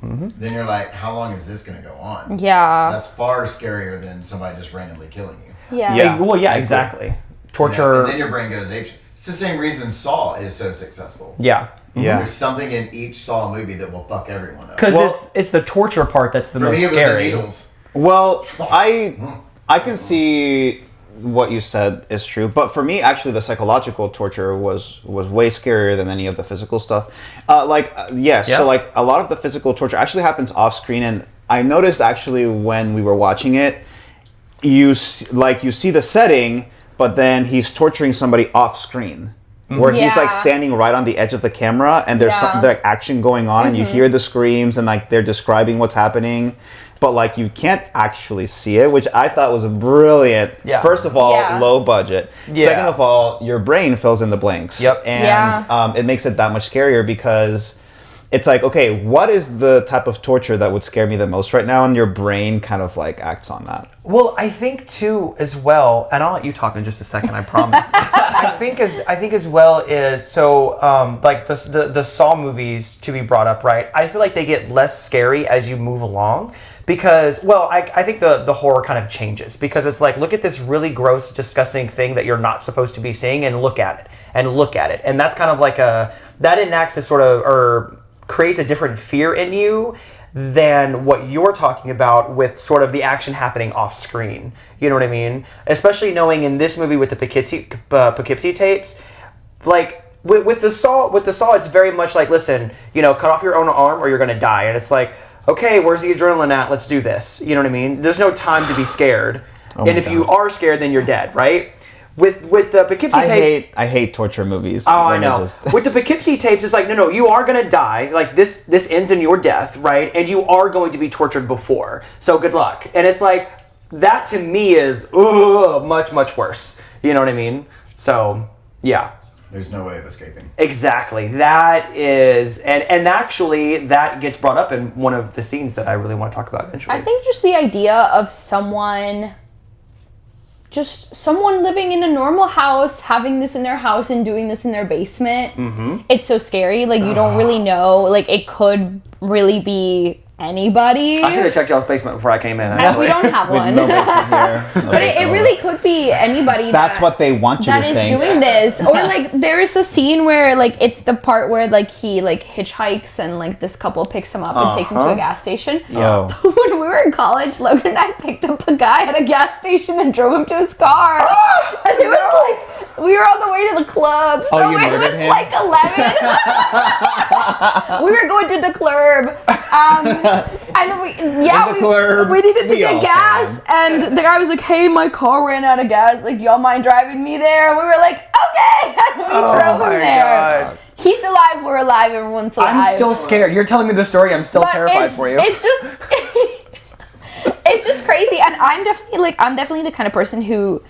E: Then you're like, how long is this going to go on?
D: Yeah.
E: That's far scarier than somebody just randomly killing you.
D: Yeah.
B: Yeah.
C: Well, yeah, exactly. Torture.
E: And then your brain goes ape. It's the same reason Saw is so successful.
C: Yeah.
B: Yeah.
E: There's something in each Saw movie that will fuck everyone up.
C: Because it's the torture part that's the
E: For
C: most
E: me, it was
C: scary.
E: the needles.
B: Well, I can see what you said is true, but for me, actually, the psychological torture was way scarier than any of the physical stuff. So like a lot of the physical torture actually happens off screen, and I noticed actually when we were watching it, you see the setting, but then he's torturing somebody off screen. Where he's like standing right on the edge of the camera, and there's some like action going on, and you hear the screams, and like they're describing what's happening, but like you can't actually see it, which I thought was brilliant.
C: Yeah.
B: First of all, low budget.
C: Yeah.
B: Second of all, your brain fills in the blanks.
C: Yep.
B: And it makes it that much scarier because it's like, okay, what is the type of torture that would scare me the most right now? And your brain kind of like acts on that.
C: Well, I think too as well, and I'll let you talk in just a second, I promise. I think as well is so like the Saw movies to be brought up, right? I feel like they get less scary as you move along because, well, I think the horror kind of changes because it's like, look at this really gross, disgusting thing that you're not supposed to be seeing, and look at it, and that's kind of like that enacts a sort of or creates a different fear in you than what you're talking about with sort of the action happening off screen. You know what I mean? Especially knowing in this movie with the Poughkeepsie Tapes, like with the Saw, it's very much like, listen, cut off your own arm or you're gonna die, and it's like, okay, where's the adrenaline at? Let's do this. You know what I mean? There's no time to be scared, and if you are scared, then you're dead, right? With the Poughkeepsie Tapes...
B: I hate torture movies.
C: Oh, I know. With the Poughkeepsie Tapes, it's like, no, you are going to die. Like, this ends in your death, right? And you are going to be tortured before. So good luck. And it's like, that to me is much, much worse. You know what I mean? So, yeah.
E: There's no way of escaping.
C: Exactly. That is... And actually, that gets brought up in one of the scenes that I really want to talk about eventually.
D: I think just the idea of someone living in a normal house, having this in their house and doing this in their basement, it's so scary. Like, you don't really know. Like, it could really be anybody.
C: I should have checked y'all's basement before I came in.
D: And we don't have one.
B: No basement here. No
D: But it
B: basement.
D: really could be anybody
B: That's what they want you
D: that
B: to
D: is
B: think.
D: doing this. Or like there's a scene where like it's the part where like he like hitchhikes and like this couple picks him up and takes him to a gas station.
B: Oh.
D: When we were in college, Logan and I picked up a guy at a gas station and drove him to his car. And it was like we were on the way to the club. So
B: you
D: it
B: murdered
D: was
B: him?
D: like 11. We were going to the club. And we needed to get gas. And the guy was like, hey, my car ran out of gas. Like, do y'all mind driving me there? And we were like, okay. And we drove him there.
C: God.
D: He's alive, we're alive, everyone's alive.
C: I'm still scared. You're telling me this story, I'm still terrified for you.
D: It's just it's just crazy. And I'm definitely the kind of person who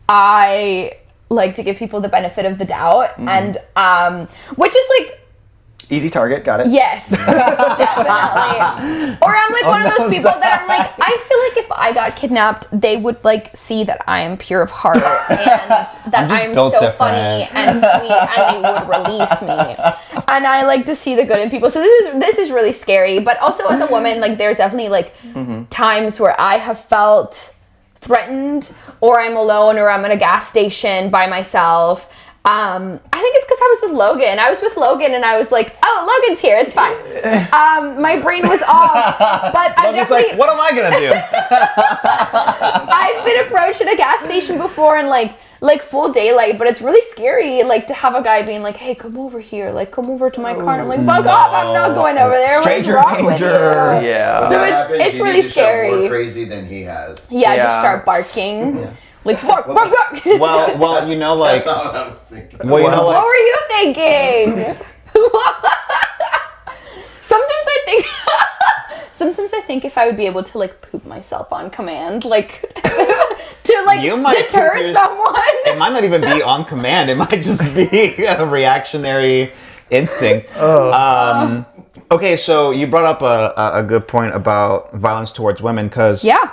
D: I like to give people the benefit of the doubt. And which is like
C: Easy target, got it.
D: yes, definitely. Or I'm like one of those people that I'm like, I feel like if I got kidnapped, they would like see that I am pure of heart and that I'm
B: built
D: so
B: different.
D: funny and sweet, and they would release me. And I like to see the good in people. So this is really scary. But also as a woman, like there's definitely like times where I have felt threatened, or I'm alone, or I'm at a gas station by myself. I think it's because I was with Logan. I was with Logan and I was like, oh, Logan's here. It's fine. My brain was off. But I
B: Logan's
D: definitely,
B: like, what am I gonna do?
D: I've been approached at a gas station before in like full daylight, but it's really scary like to have a guy being like, hey, come over here. Like, come over to my car. And I'm like, fuck off. I'm not going over there.
B: Stranger
D: What's wrong
B: danger.
D: with you?
C: Yeah.
D: So
E: When that happens,
D: it's
E: you
D: really
E: need to show
D: scary.
E: More crazy than he has.
D: Yeah,
C: Yeah.
D: just start barking. Like, bark, bark, bark.
B: Well, you know, like,
E: That's not what I was thinking.
B: well, you know,
D: What
B: like,
D: were you thinking? Sometimes I think if I would be able to like poop myself on command, like to like
B: You might
D: deter
B: poop your-
D: someone.
B: it might not even be on command. It might just be a reactionary instinct. Okay, so you brought up a good point about violence towards women, because
D: Yeah.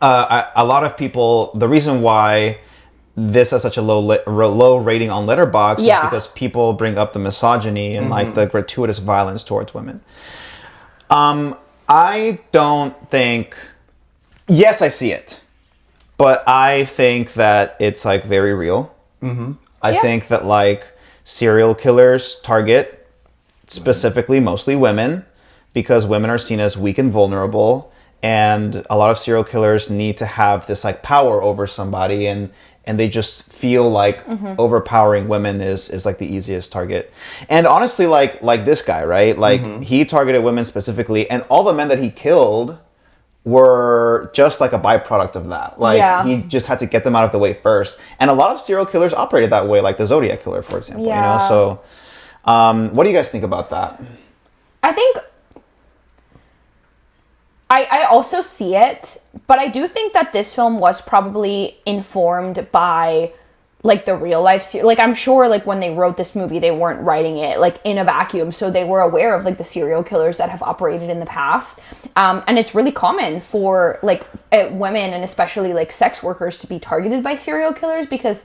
B: a lot of people, the reason why this has such a low rating on Letterboxd is because people bring up the misogyny and like the gratuitous violence towards women. I don't think, yes, I see it, but I think that it's like very real. I think that like serial killers target specifically mostly women because women are seen as weak and vulnerable. And a lot of serial killers need to have this like power over somebody, and they just feel like overpowering women is like the easiest target. And honestly, like this guy, right? Like he targeted women specifically, and all the men that he killed were just like a byproduct of that. Like he just had to get them out of the way first. And a lot of serial killers operated that way, like the Zodiac killer, for example. You know, so what do you guys think about that?
D: I think I also see it, but I do think that this film was probably informed by like the real life like I'm sure like when they wrote this movie they weren't writing it like in a vacuum, so they were aware of like the serial killers that have operated in the past, and it's really common for like women and especially like sex workers to be targeted by serial killers because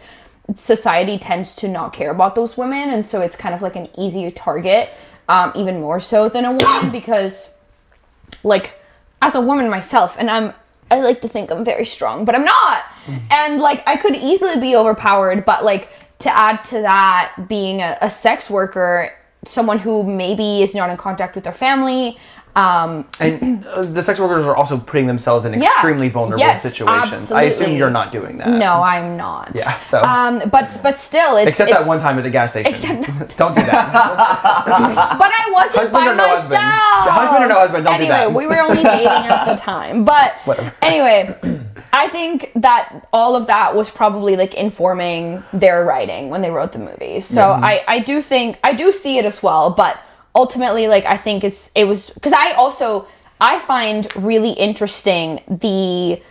D: society tends to not care about those women, and so it's kind of like an easier target, even more so than a woman because like as a woman myself, and I like to think I'm very strong, but I'm not. And like I could easily be overpowered, but like to add to that, being a sex worker, someone who maybe is not in contact with their family.
C: And the sex workers are also putting themselves in extremely vulnerable situations.
D: Absolutely.
C: I assume you're not doing that.
D: No, I'm not.
C: Yeah, so.
D: But still, it's
C: Except that one time at the gas station. Don't do that.
D: But I wasn't
C: Husband
D: by
C: or no
D: myself.
C: husband. Husband or no husband, don't do that.
D: Anyway, we were only dating at the time. But anyway, I think that all of that was probably like informing their writing when they wrote the movies. So I do see it as well, but ultimately, like, I think it was because I find really interesting the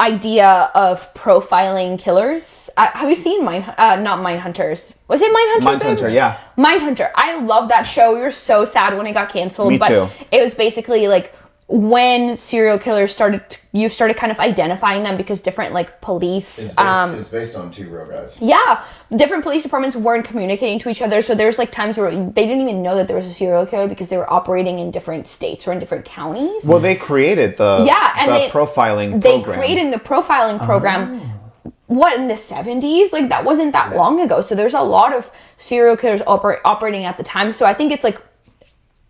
D: idea of profiling killers. Have you seen not Mindhunters? Was it Mindhunter?
B: Mindhunter, yeah.
D: Mindhunter. I love that show. We were so sad when it got canceled.
B: Me
D: but
B: too.
D: It was basically like when serial killers you started kind of identifying them because different like police
E: It's based on two real guys.
D: Yeah, different police departments weren't communicating to each other, so there's like times where they didn't even know that there was a serial killer because they were operating in different states or in different counties.
B: Well, they created the profiling program.
D: They created the profiling program. What, in the 70s? Like, that wasn't that long ago. So there's a lot of serial killers operating at the time. So I think it's like,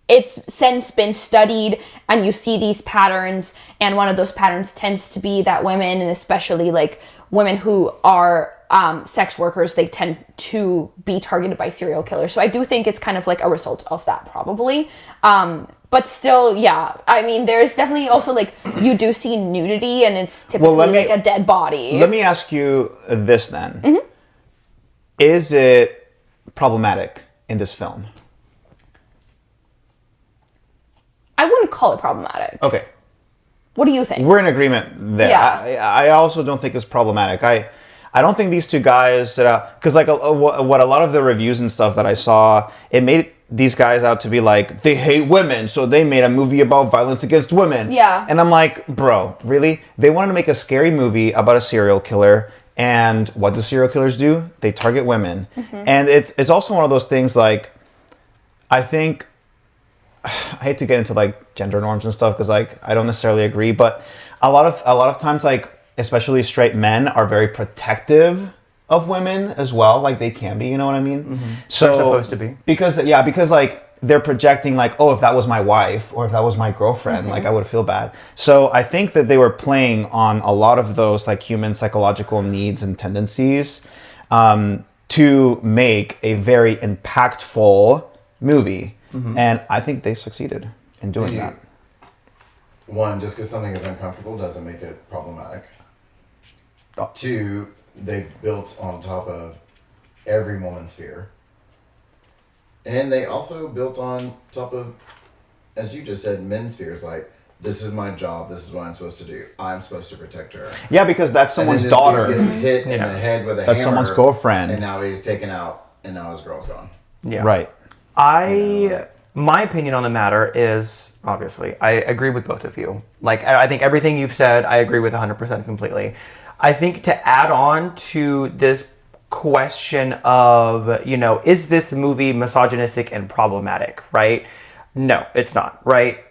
D: it's since been studied and you see these patterns, and one of those patterns tends to be that women, and especially like women who are sex workers, they tend to be targeted by serial killers. So I do think it's kind of like a result of that, probably. But still, yeah, I mean, there's definitely also like, you do see nudity, and it's typically like a dead body.
B: Let me ask you this then. Is it problematic in this film?
D: I wouldn't call it problematic.
B: Okay.
D: What do you think?
B: We're in agreement there.
D: Yeah.
B: I also don't think it's problematic. I don't think these two guys set out, because like what a lot of the reviews and stuff that I saw, it made these guys out to be like, they hate women, so they made a movie about violence against women.
D: Yeah.
B: And I'm like, bro, really? They wanted to make a scary movie about a serial killer, and what do serial killers do? They target women. And it's also one of those things, like, I think, I hate to get into like gender norms and stuff, because like I don't necessarily agree, but a lot of times, like especially straight men are very protective of women as well. Like they can be, you know what I mean? So
C: They're supposed to be.
B: Because like they're projecting like, oh, if that was my wife or if that was my girlfriend, like I would feel bad. So I think that they were playing on a lot of those like human psychological needs and tendencies to make a very impactful movie. And I think they succeeded in doing that.
E: One, just because something is uncomfortable doesn't make it problematic. Two, they built on top of every woman's fear. And they also built on top of, as you just said, men's fears. Like, this is my job. This is what I'm supposed to do. I'm supposed to protect her.
B: Yeah, because that's someone's
E: and then
B: daughter.
E: This dude gets hit in the head with a hammer.
B: That's someone's girlfriend.
E: And now he's taken out, and now his girl's gone.
C: Yeah.
B: Right.
C: My opinion on the matter is, obviously, I agree with both of you. Like, I think everything you've said, I agree with 100% completely. I think to add on to this question of, you know, is this movie misogynistic and problematic, right? No, it's not, right?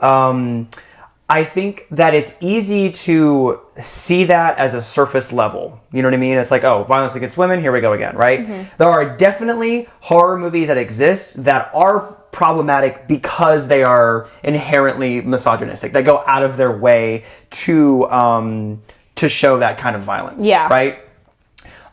C: I think that it's easy to see that as a surface level. You know what I mean? It's like, oh, violence against women, here we go again, right? There are definitely horror movies that exist that are problematic because they are inherently misogynistic. They go out of their way to show that kind of violence. Yeah. Right?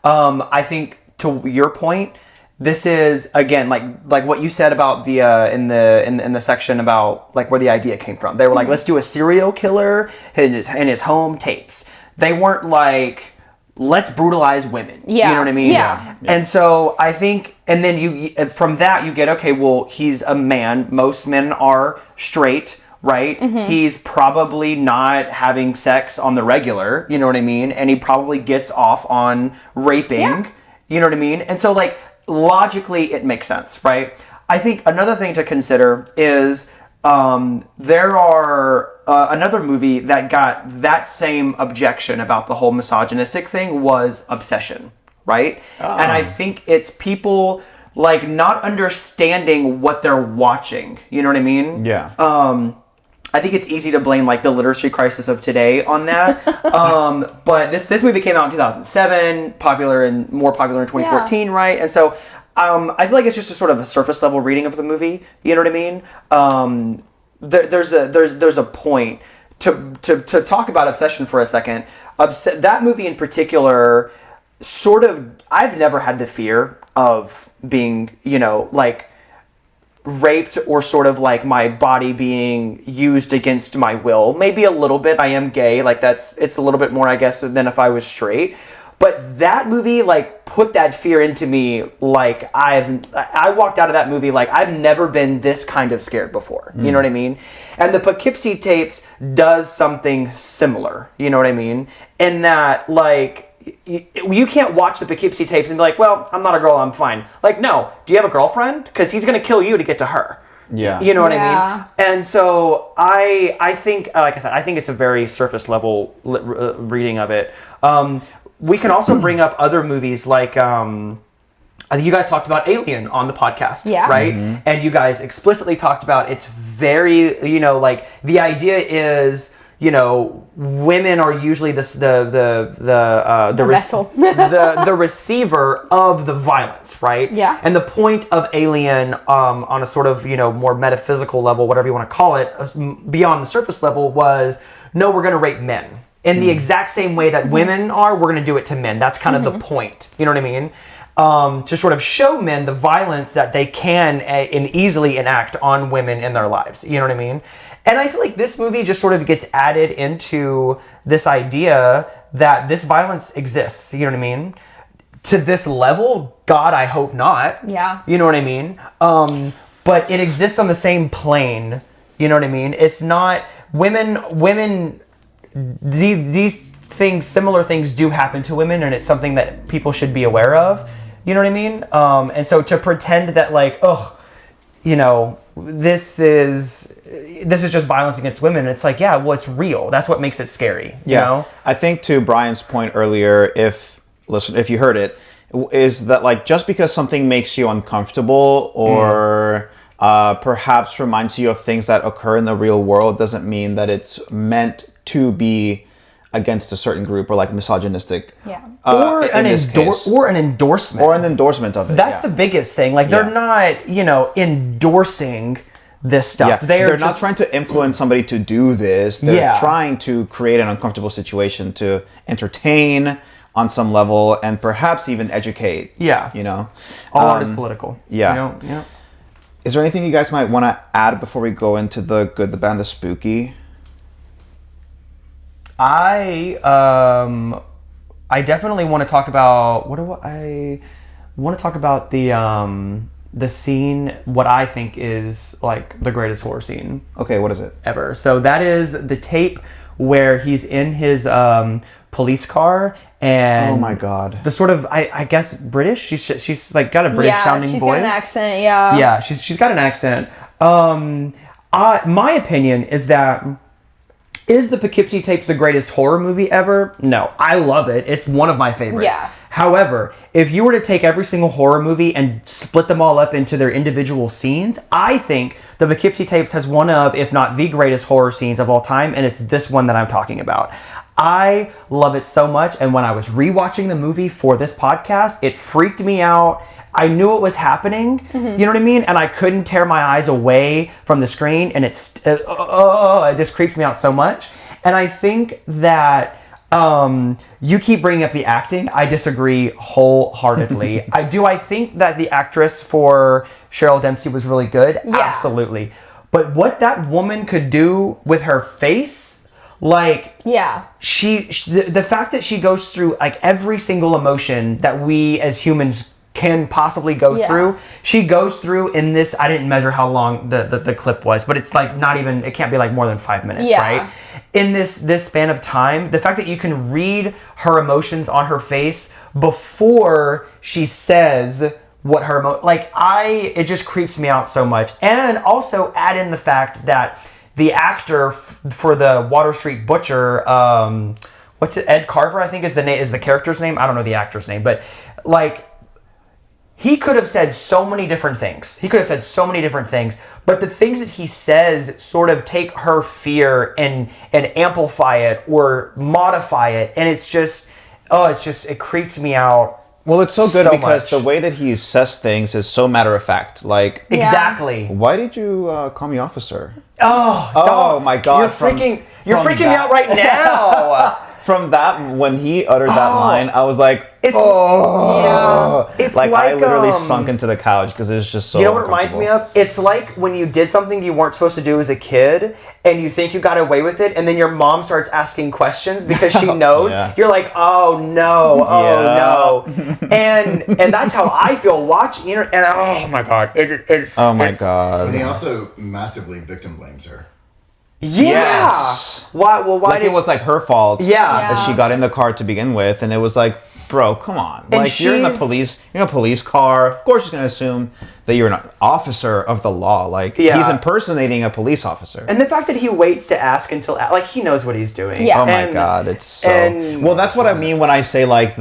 C: I think to your point, this is again like what you said about the in the section about like where the idea came from. They were like, let's do a serial killer in his home tapes. They weren't like, let's brutalize women. Yeah. You know what I mean? Yeah. And so I think, and then you from that you get, okay, well, he's a man. Most men are straight, right? He's probably not having sex on the regular, you know what I mean? And he probably gets off on raping, you know what I mean? And so like logically it makes sense, right? I think another thing to consider is there are another movie that got that same objection about the whole misogynistic thing was Obsession, right? And I think it's people like not understanding what they're watching. You know what I mean?
B: Yeah.
C: I think it's easy to blame like the literacy crisis of today on that. But this movie came out in 2007, more popular in 2014, right? And so I feel like it's just a sort of a surface level reading of the movie. You know what I mean? There's a point to talk about Obsession for a second. That movie in particular, sort of, I've never had the fear of being, you know, like raped or sort of like my body being used against my will. Maybe a little bit. I am gay. Like it's a little bit more, I guess, than if I was straight. But that movie like put that fear into me. Like I walked out of that movie like I've never been this kind of scared before. You know what I mean? And the Poughkeepsie Tapes does something similar. You know what I mean? In that like you can't watch the Poughkeepsie Tapes and be like, well, I'm not a girl, I'm fine. Like, no. Do you have a girlfriend? Because he's going to kill you to get to her.
B: Yeah.
F: You know what I
D: Yeah.
F: mean? And so I think, like I said, I think it's a very surface level reading of it. We can also bring up other movies like, I think you guys talked about Alien on the podcast,
D: Yeah.
F: right? And you guys explicitly talked about it's very, like the idea is, women are usually the
D: vessel.
F: the receiver of the violence, right?
D: Yeah.
F: And the point of Alien, on a sort of more metaphysical level, whatever you want to call it, beyond the surface level, was no, we're going to rape men in the exact same way that women are. We're going to do it to men. That's kind of the point. You know what I mean? To sort of show men the violence that they can and easily enact on women in their lives. You know what I mean? And I feel like this movie just sort of gets added into this idea that this violence exists. You know what I mean? To this level, God, I hope not.
D: Yeah.
F: You know what I mean? But it exists on the same plane. You know what I mean? It's not women. These things, similar things, do happen to women, and it's something that people should be aware of. You know what I mean? And so to pretend that this is just violence against women, it's like, yeah, well, it's real. That's what makes it scary. You know?
B: I think to Brian's point earlier, if you heard it, is that like just because something makes you uncomfortable or perhaps reminds you of things that occur in the real world doesn't mean that it's meant to be against a certain group or like misogynistic.
D: Yeah.
F: Or an endorsement.
B: Or an endorsement of it.
F: That's the biggest thing. Like they're not, endorsing this stuff.
B: Yeah.
F: They're
B: not trying to influence somebody to do this. They're trying to create an uncomfortable situation to entertain on some level and perhaps even educate.
F: Yeah. All art is political.
B: Yeah. Is there anything you guys might want to add before we go into the good, the bad, the spooky?
F: I definitely want to talk about the scene, what I think is like the greatest horror scene.
B: Okay, what is it?
F: Ever. So that is the tape where he's in his police car and
B: oh my god,
F: the sort of I guess British. She's like got a British sounding
D: she's
F: voice.
D: got an accent. Yeah.
F: Yeah, she's got an accent. My opinion is that. Is the Poughkeepsie Tapes the greatest horror movie ever? No. I love it. It's one of my favorites.
D: Yeah.
F: However, if you were to take every single horror movie and split them all up into their individual scenes, I think the Poughkeepsie Tapes has one of, if not the greatest horror scenes of all time, and it's this one that I'm talking about. I love it so much, and when I was rewatching the movie for this podcast, it freaked me out. I knew it was happening, you know what I mean? And I couldn't tear my eyes away from the screen, and it just creeps me out so much. And I think that you keep bringing up the acting. I disagree wholeheartedly. I think that the actress for Cheryl Dempsey was really good.
D: Yeah.
F: Absolutely. But what that woman could do with her face, like...
D: Yeah.
F: The fact that she goes through like every single emotion that we as humans can possibly go through. She goes through in this, I didn't measure how long the clip was, but it's like not even, it can't be like more than 5 minutes, right? In this span of time, the fact that you can read her emotions on her face before she says what her, it just creeps me out so much. And also add in the fact that the actor for the Water Street Butcher, what's it, Ed Carver, I think is the character's name. I don't know the actor's name, but like, he could have said so many different things. But the things that he says sort of take her fear and amplify it or modify it. And it's just, it creeps me out.
B: Well, it's so good
F: so
B: because
F: much.
B: the way that he says things is so matter of fact. Like,
F: exactly.
B: Why did you call me officer?
F: Oh
B: my God.
F: You're freaking me out right now.
B: From that, when he uttered that line, I was like,
F: It's
B: like I
F: like,
B: literally sunk into the couch because it's just so
F: You know what it reminds me of? It's like when you did something you weren't supposed to do as a kid and you think you got away with it and then your mom starts asking questions because she knows. You're like, oh no. And that's how I feel watching it. And oh my God.
E: And he also massively victim blames her.
F: Yeah.
B: Yes.
F: Why? Well, why?
B: Like it was like her fault.
F: Yeah.
B: That she got in the car to begin with, and it was like, bro, come on.
F: And
B: Like you're in a police car. Of course, she's gonna assume that you're an officer of the law. Like,
F: Yeah.
B: he's impersonating a police officer.
F: And the fact that he waits to ask until, like, he knows what he's doing.
D: Yeah.
B: Oh my
F: And-
B: god, it's so...
F: and-
B: well, that's what I mean when I say, like,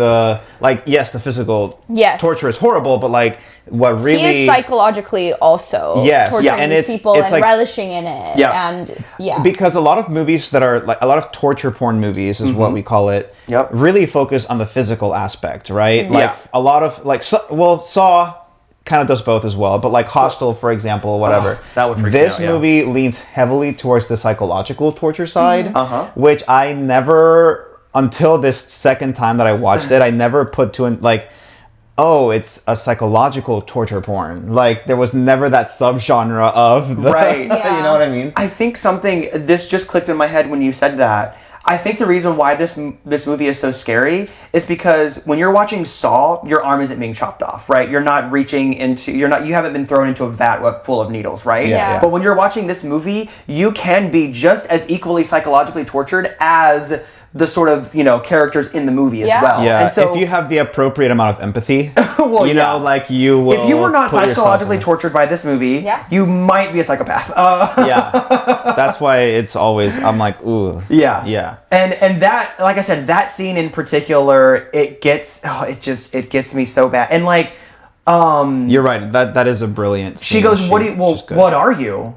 B: yes, the physical
D: Yes.
B: torture is horrible, but, like, what really...
D: He is psychologically also
B: Yes,
D: torturing
B: yeah, and
D: these
B: it's-
D: people
B: it's
D: and
B: like-
D: relishing in it.
F: Yeah.
D: And yeah.
B: Because a lot of movies that are, like, a lot of torture porn movies is what we call it,
F: Yep.
B: really focus on the physical aspect, right? Like,
F: Yeah.
B: a lot of, like, Saw kind of does both as well, but, like, Hostel, for example, whatever.
F: that would freak me
B: This
F: out, yeah.
B: movie leans heavily towards the psychological torture side,
F: Uh-huh.
B: which I never, until this second time that I watched it, I never put like, oh, it's a psychological torture porn. Like, there was never that subgenre of the,
F: Right.
D: Yeah.
B: you know what I mean?
F: I think this just clicked in my head when you said that. I think the reason why this movie is so scary is because when you're watching Saw, your arm isn't being chopped off, right? You're not you haven't been thrown into a vat full of needles, right?
B: Yeah,
D: yeah.
F: But when you're watching this movie, you can be just as equally psychologically tortured as the sort of, characters in the movie as
D: Yeah.
F: well.
B: Yeah,
F: And so
B: if you have the appropriate amount of empathy,
F: Well,
B: you know,
F: yeah.
B: like, you will...
F: if you were not
B: put yourself
F: psychologically
B: in-
F: tortured by this movie,
D: Yeah.
F: you might be a psychopath.
B: Yeah, that's why it's always, I'm like, ooh.
F: Yeah.
B: Yeah.
F: And that, like I said, that scene in particular, it gets me so bad. And like,
B: You're right, that is a brilliant scene.
F: she goes,
B: She's good.
F: what are you?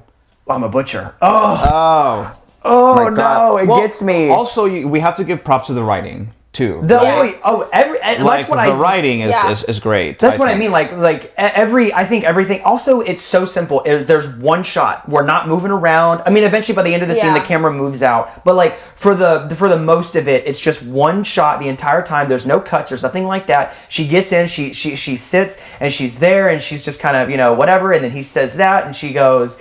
F: I'm a butcher. Oh,
B: Oh,
F: oh
B: my
F: no,
B: God.
F: it
B: Well,
F: gets me.
B: Also, we have to give props to the writing, too.
F: Every,
B: like,
F: that's what
B: the writing
D: Yeah.
B: is great.
F: That's what I
B: think.
F: mean. I think everything. Also, it's so simple. There's one shot. We're not moving around. I mean, eventually by the end of the scene,
D: Yeah.
F: the camera moves out. But like for the most of it, it's just one shot the entire time. There's no cuts. There's nothing like that. She gets in. She sits and she's there and she's just kind of whatever. And then he says that and she goes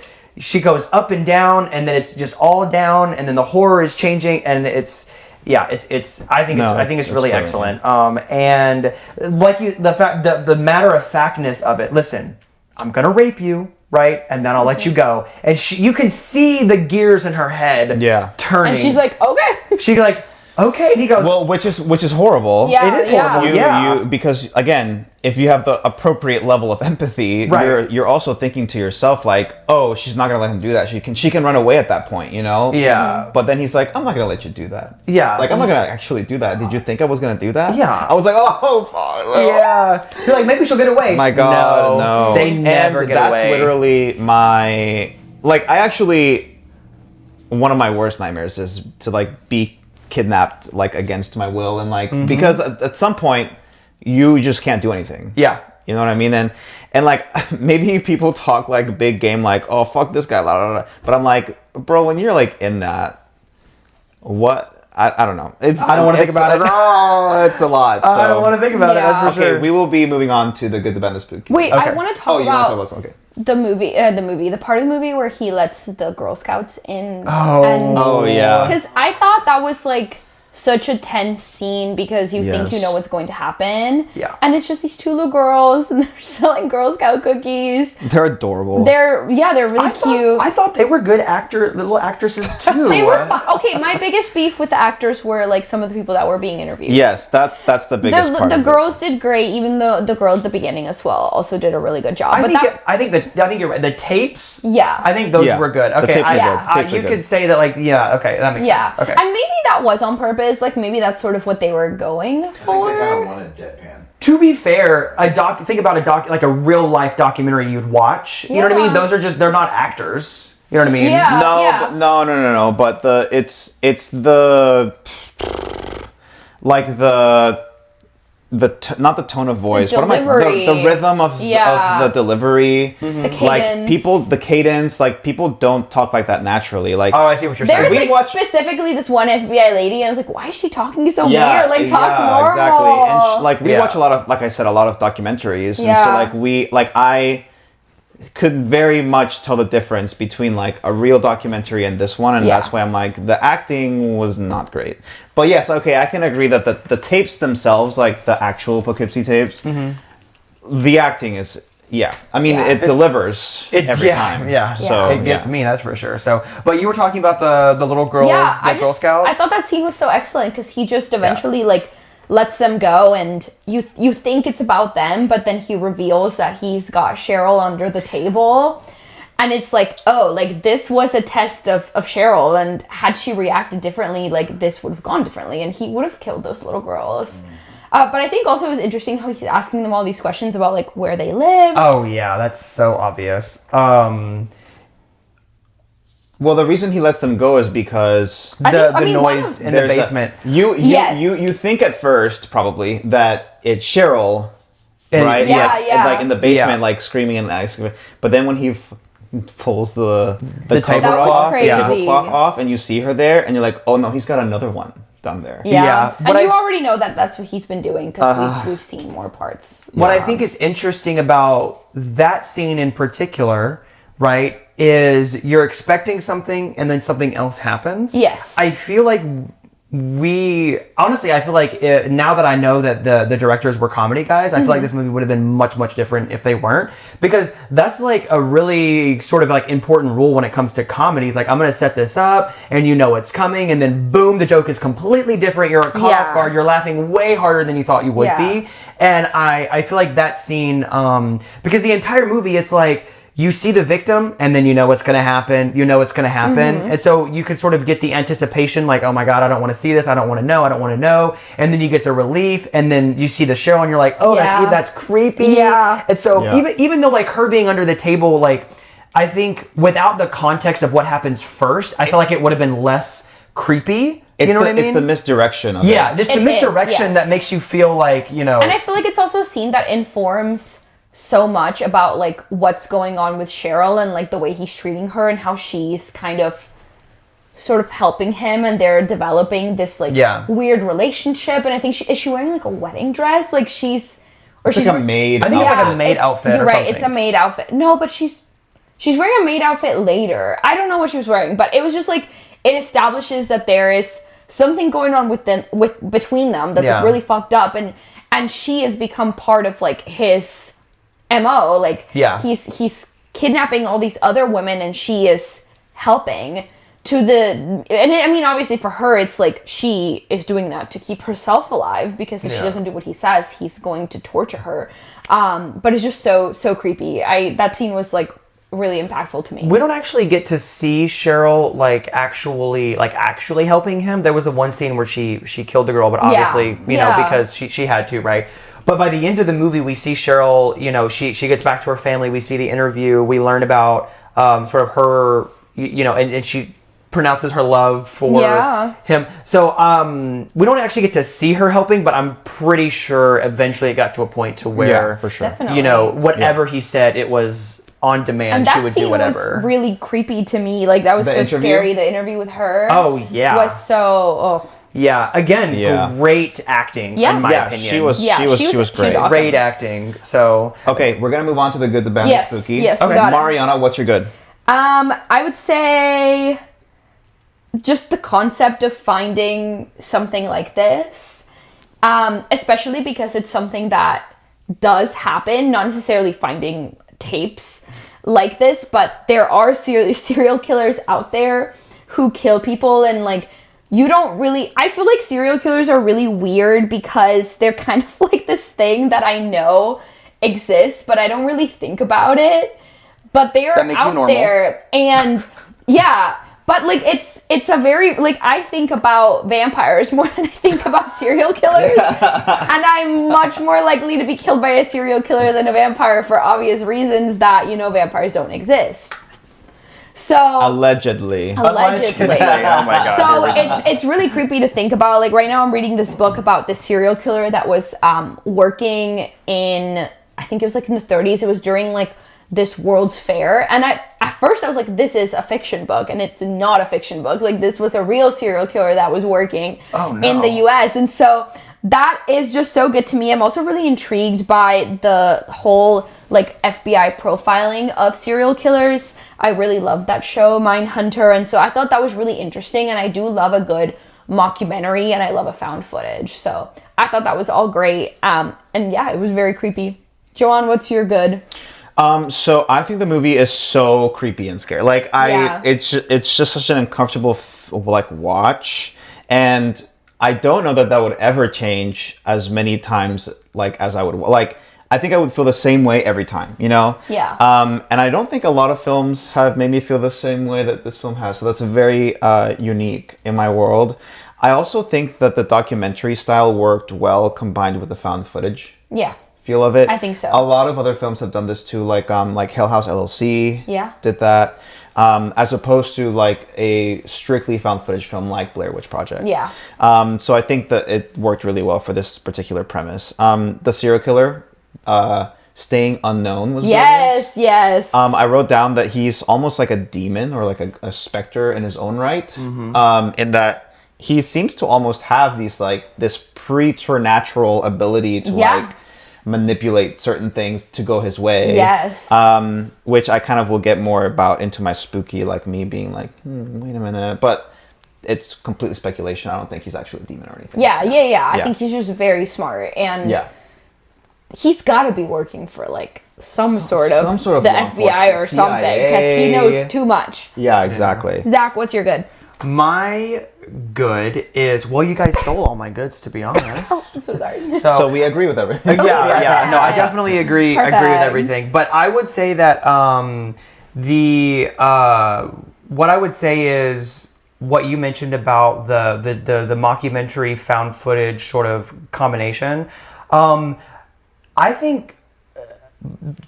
F: up and down and then it's just all down and then the horror is changing and it's. Yeah, I think it's really
B: brilliant.
F: excellent. And like the matter of factness of it. Listen, I'm gonna rape you, right? And then I'll let you go. And you can see the gears in her head, turning.
D: And she's like, okay.
F: she's like, okay. And he goes,
B: Well, which is horrible.
D: Yeah,
F: it is horrible.
B: You because again, if you have the appropriate level of empathy,
F: Right.
B: you're also thinking to yourself like, oh, she's not gonna let him do that. She can run away at that point, you know?
F: Yeah.
B: But then he's like, I'm not gonna let you do that.
F: Yeah.
B: Like, I'm not gonna actually do that. Did you think I was gonna do that?
F: Yeah.
B: I was like, oh, fuck.
F: yeah. You're like, maybe she'll get away.
B: My God, no.
F: They never
B: and
F: get
B: that's
F: away.
B: literally one of my worst nightmares is to like be kidnapped like against my will and like because at some point you just can't do anything.
F: Yeah.
B: You know what I mean? And like maybe people talk like big game like, oh fuck this guy, blah, blah, blah. But I'm like, bro, when you're like in that, what I don't know.
F: I don't wanna think about it.
B: Oh, it's a lot. So.
F: I don't want to think about it.
D: Yeah.
F: That's for
B: Okay,
F: sure.
B: we will be moving on to the good, the bad, the spooky.
D: Wait,
F: Okay.
D: I want to
B: Oh,
D: talk
B: you want to
D: about
B: talk about okay.
D: the part of the movie where he lets the Girl Scouts in.
B: Oh yeah.
D: Because I thought that was like such a tense scene because you think you
B: Yes.
D: know what's going to happen.
F: Yeah.
D: And it's just these two little girls and they're selling Girl Scout cookies.
B: They're adorable.
D: They're really cute.
F: I thought they were good little actresses too.
D: They were fun. Okay, my biggest beef with the actors were like some of the people that were being interviewed.
B: Yes, that's the biggest part.
D: The
B: of it.
D: girls did great, even though the girl at the beginning as well also did a really good job.
F: I think you're right. The tapes.
D: Yeah.
F: I think those
B: Yeah.
F: were good.
B: The
F: Okay.
B: tapes were
F: I,
B: good.
F: I-
B: The tapes were
F: you
B: good.
F: could say that like okay, that makes
D: yeah.
F: sense. Okay.
D: And maybe that was on purpose. Like maybe that's sort of what they were going
E: I think they
D: for.
E: kind of wanted deadpan.
F: To be fair, think about like a real life documentary you'd watch. You know what I mean?
D: Yeah.
F: Those are they're not actors. You know what I mean?
D: Yeah.
B: No, no. But it's the like not the tone of voice. What am I?
D: delivery.
B: The rhythm of the delivery.
D: The
B: Like
D: cadence.
B: the cadence. Like people don't talk like that naturally. Like
F: Oh, I see what you're
D: There was
F: saying.
D: like specifically this one FBI lady, and I was like, "Why is she talking so weird? Like talk
B: yeah,
D: normal."
B: exactly. And we
F: Yeah.
B: watch a lot of, like I said, a lot of documentaries, and
D: Yeah.
B: so I could very much tell the difference between like a real documentary and this one, and
D: Yeah.
B: that's why I'm like the acting was not great. But yes, okay, I can agree that the tapes themselves, like the actual Poughkeepsie tapes, the acting is. Yeah, I mean, it delivers every time.
F: Yeah,
B: So
F: it gets
B: yeah.
F: me. That's for sure. So, but you were talking about the little girls,
D: Yeah,
F: the Girl Scouts.
D: I thought that scene was so excellent because he just eventually like lets them go, and you think it's about them, but then he reveals that he's got Cheryl under the table. And it's like, oh, like, this was a test of Cheryl, and had she reacted differently, like, this would have gone differently, and he would have killed those little girls. But I think also it was interesting how he's asking them all these questions about, like, where they live.
F: Oh, yeah, that's so obvious.
B: Well, the reason he lets them go is because
F: the noise in the basement.
B: You think at first probably that it's Cheryl, right?
D: Yeah.
B: Like in the basement,
F: Yeah.
B: like screaming and asking. But then when he pulls the cover
F: tablecloth,
B: off, the
D: crazy.
B: tablecloth off, and you see her there, and you're like, oh no, he's got another one down there.
F: Yeah,
D: And
F: but
D: you already know that that's what he's been doing, because we've seen more parts.
F: What I think is interesting about that scene in particular, right, is you're expecting something and then something else happens.
D: Yes.
F: I feel like I feel like now that I know that the directors were comedy guys, I feel like this movie would have been much, much different if they weren't, because that's like a really sort of like important rule when it comes to comedies. Like, I'm going to set this up and you know it's coming, and then boom, the joke is completely different. You're caught off guard. You're laughing way harder than you thought you would be. And I feel like that scene, because the entire movie, it's like, you see the victim, and then you know what's going to happen. You know what's going to happen. And so you can sort of get the anticipation, like, oh my God, I don't want to see this. I don't want to know. I don't want to know. And then you get the relief, and then you see the show, and you're like, oh, that's creepy.
D: Yeah.
F: And so even though, like, her being under the table, like, I think without the context of what happens first, I feel like it would have been less creepy.
B: It's
F: You know what I mean?
B: It's the misdirection of
F: Yeah,
B: it.
F: it's the misdirection that makes you feel like, you know.
D: And I feel like it's also a scene that informs so much about, like, what's going on with Cheryl, and, like, the way he's treating her, and how she's kind of sort of helping him, and they're developing this, like, weird relationship. And I think is she wearing, like, a wedding dress? Like, she's
B: like a maid.
F: I think it's like a maid outfit.
D: You're
F: or
D: right,
F: something.
D: it's a maid outfit. No, but she's wearing a maid outfit later. I don't know what she was wearing, but it was just like, it establishes that there is something going on between them that's like, really fucked up, and she has become part of, like, his MO. Like, he's kidnapping all these other women, and she is helping I mean, obviously for her, it's like she is doing that to keep herself alive, because if she doesn't do what he says, he's going to torture her. But it's just so creepy. That scene was, like, really impactful to me.
F: We don't actually get to see Cheryl actually helping him. There was the one scene where she killed the girl, but obviously, you know, because she had to, right? But by the end of the movie, we see Cheryl, you know, she gets back to her family. We see the interview. We learn about sort of her, you know, and she pronounces her love for him. So we don't actually get to see her helping, but I'm pretty sure eventually it got to a point to where,
B: for sure,
D: definitely,
F: you know, whatever he said, it was on demand.
D: And
F: she would do whatever.
D: That scene was really creepy to me. Like, that was so scary. The interview with her.
F: Oh yeah,
D: was so.
F: Yeah, again, great acting, in my opinion.
B: She was great.
D: Awesome.
F: Great acting. So
B: okay, we're gonna move on to the good, the bad, and the spooky.
D: Yes,
B: okay.
D: got it.
B: Mariana, what's your good?
D: I would say just the concept of finding something like this, especially because it's something that does happen, not necessarily finding tapes like this, but there are serial killers out there who kill people, and, like, you don't really, I feel like serial killers are really weird because they're kind of like this thing that I know exists, but I don't really think about it. But they're out there, and but, like, it's a very, like, I think about vampires more than I think about serial killers. And I'm much more likely to be killed by a serial killer than a vampire, for obvious reasons that, you know, vampires don't exist. So
B: allegedly.
F: Oh my God.
D: So it's really creepy to think about. Like, right now I'm reading this book about this serial killer that was working in, I think it was like in the 30s. It was during, like, this World's Fair, and at first I was like, this is a fiction book, and it's not a fiction book. Like, this was a real serial killer that was working in the US. And so that is just so good to me. I'm also really intrigued by the whole, like, FBI profiling of serial killers. I really loved that show, Mindhunter, and so I thought that was really interesting, and I do love a good mockumentary, and I love a found footage. So I thought that was all great. And yeah, it was very creepy. Joan, what's your good?
B: So I think the movie is so creepy and scary. Like, it's just such an uncomfortable watch, and I don't know that would ever change as many times like as I would like. I think I would feel the same way every time, you know?
D: Yeah.
B: And I don't think a lot of films have made me feel the same way that this film has. So that's very unique in my world. I also think that the documentary style worked well combined with the found footage
D: Yeah.
B: feel of it.
D: I think so.
B: A lot of other films have done this too, like Hill House LLC
D: Yeah.
B: did that. As opposed to like a strictly found footage film like Blair Witch Project.
D: Yeah.
B: So I think that it worked really well for this particular premise. The serial killer, staying unknown was brilliant.
D: Yes.
B: I wrote down that he's almost like a demon or like a specter in his own right. In that he seems to almost have this preternatural ability to like manipulate certain things to go his way.
D: Yes.
B: Which I kind of will get more about into my spooky, like me being like, wait a minute. But it's completely speculation. I don't think he's actually a demon or anything.
D: Yeah. I think he's just very smart. And he's got to be working for like some sort of the FBI or something because he knows too much.
B: Yeah, exactly.
D: Zach, what's your good?
F: My good is, well, you guys stole all my goods, to be honest.
D: Oh, I'm so sorry.
B: So we agree with everything.
F: Yeah. No, I definitely agree with everything. But I would say that what I would say is what you mentioned about the mockumentary found footage sort of combination. I think,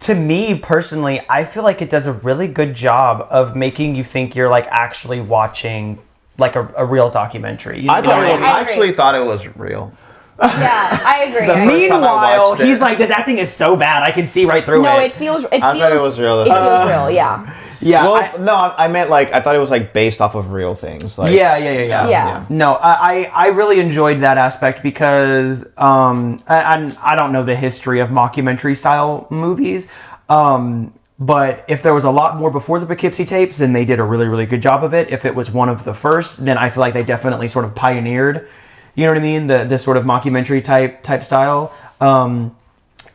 F: to me personally, I feel like it does a really good job of making you think you're like actually watching like a real documentary.
B: I
D: agree.
B: actually thought it was real.
D: Yeah, I agree.
F: Meanwhile, he's like, this acting is so bad, I can see right through it.
D: No, it feels.
B: I thought it was real.
D: It feels real. Yeah.
F: Yeah.
B: Well, I meant like I thought it was like based off of real things. Like,
D: Yeah.
F: No, I really enjoyed that aspect because I don't know the history of mockumentary style movies, but if there was a lot more before the Poughkeepsie Tapes, then they did a really, really good job of it. If it was one of the first, then I feel like they definitely sort of pioneered, you know what I mean, the sort of mockumentary type style,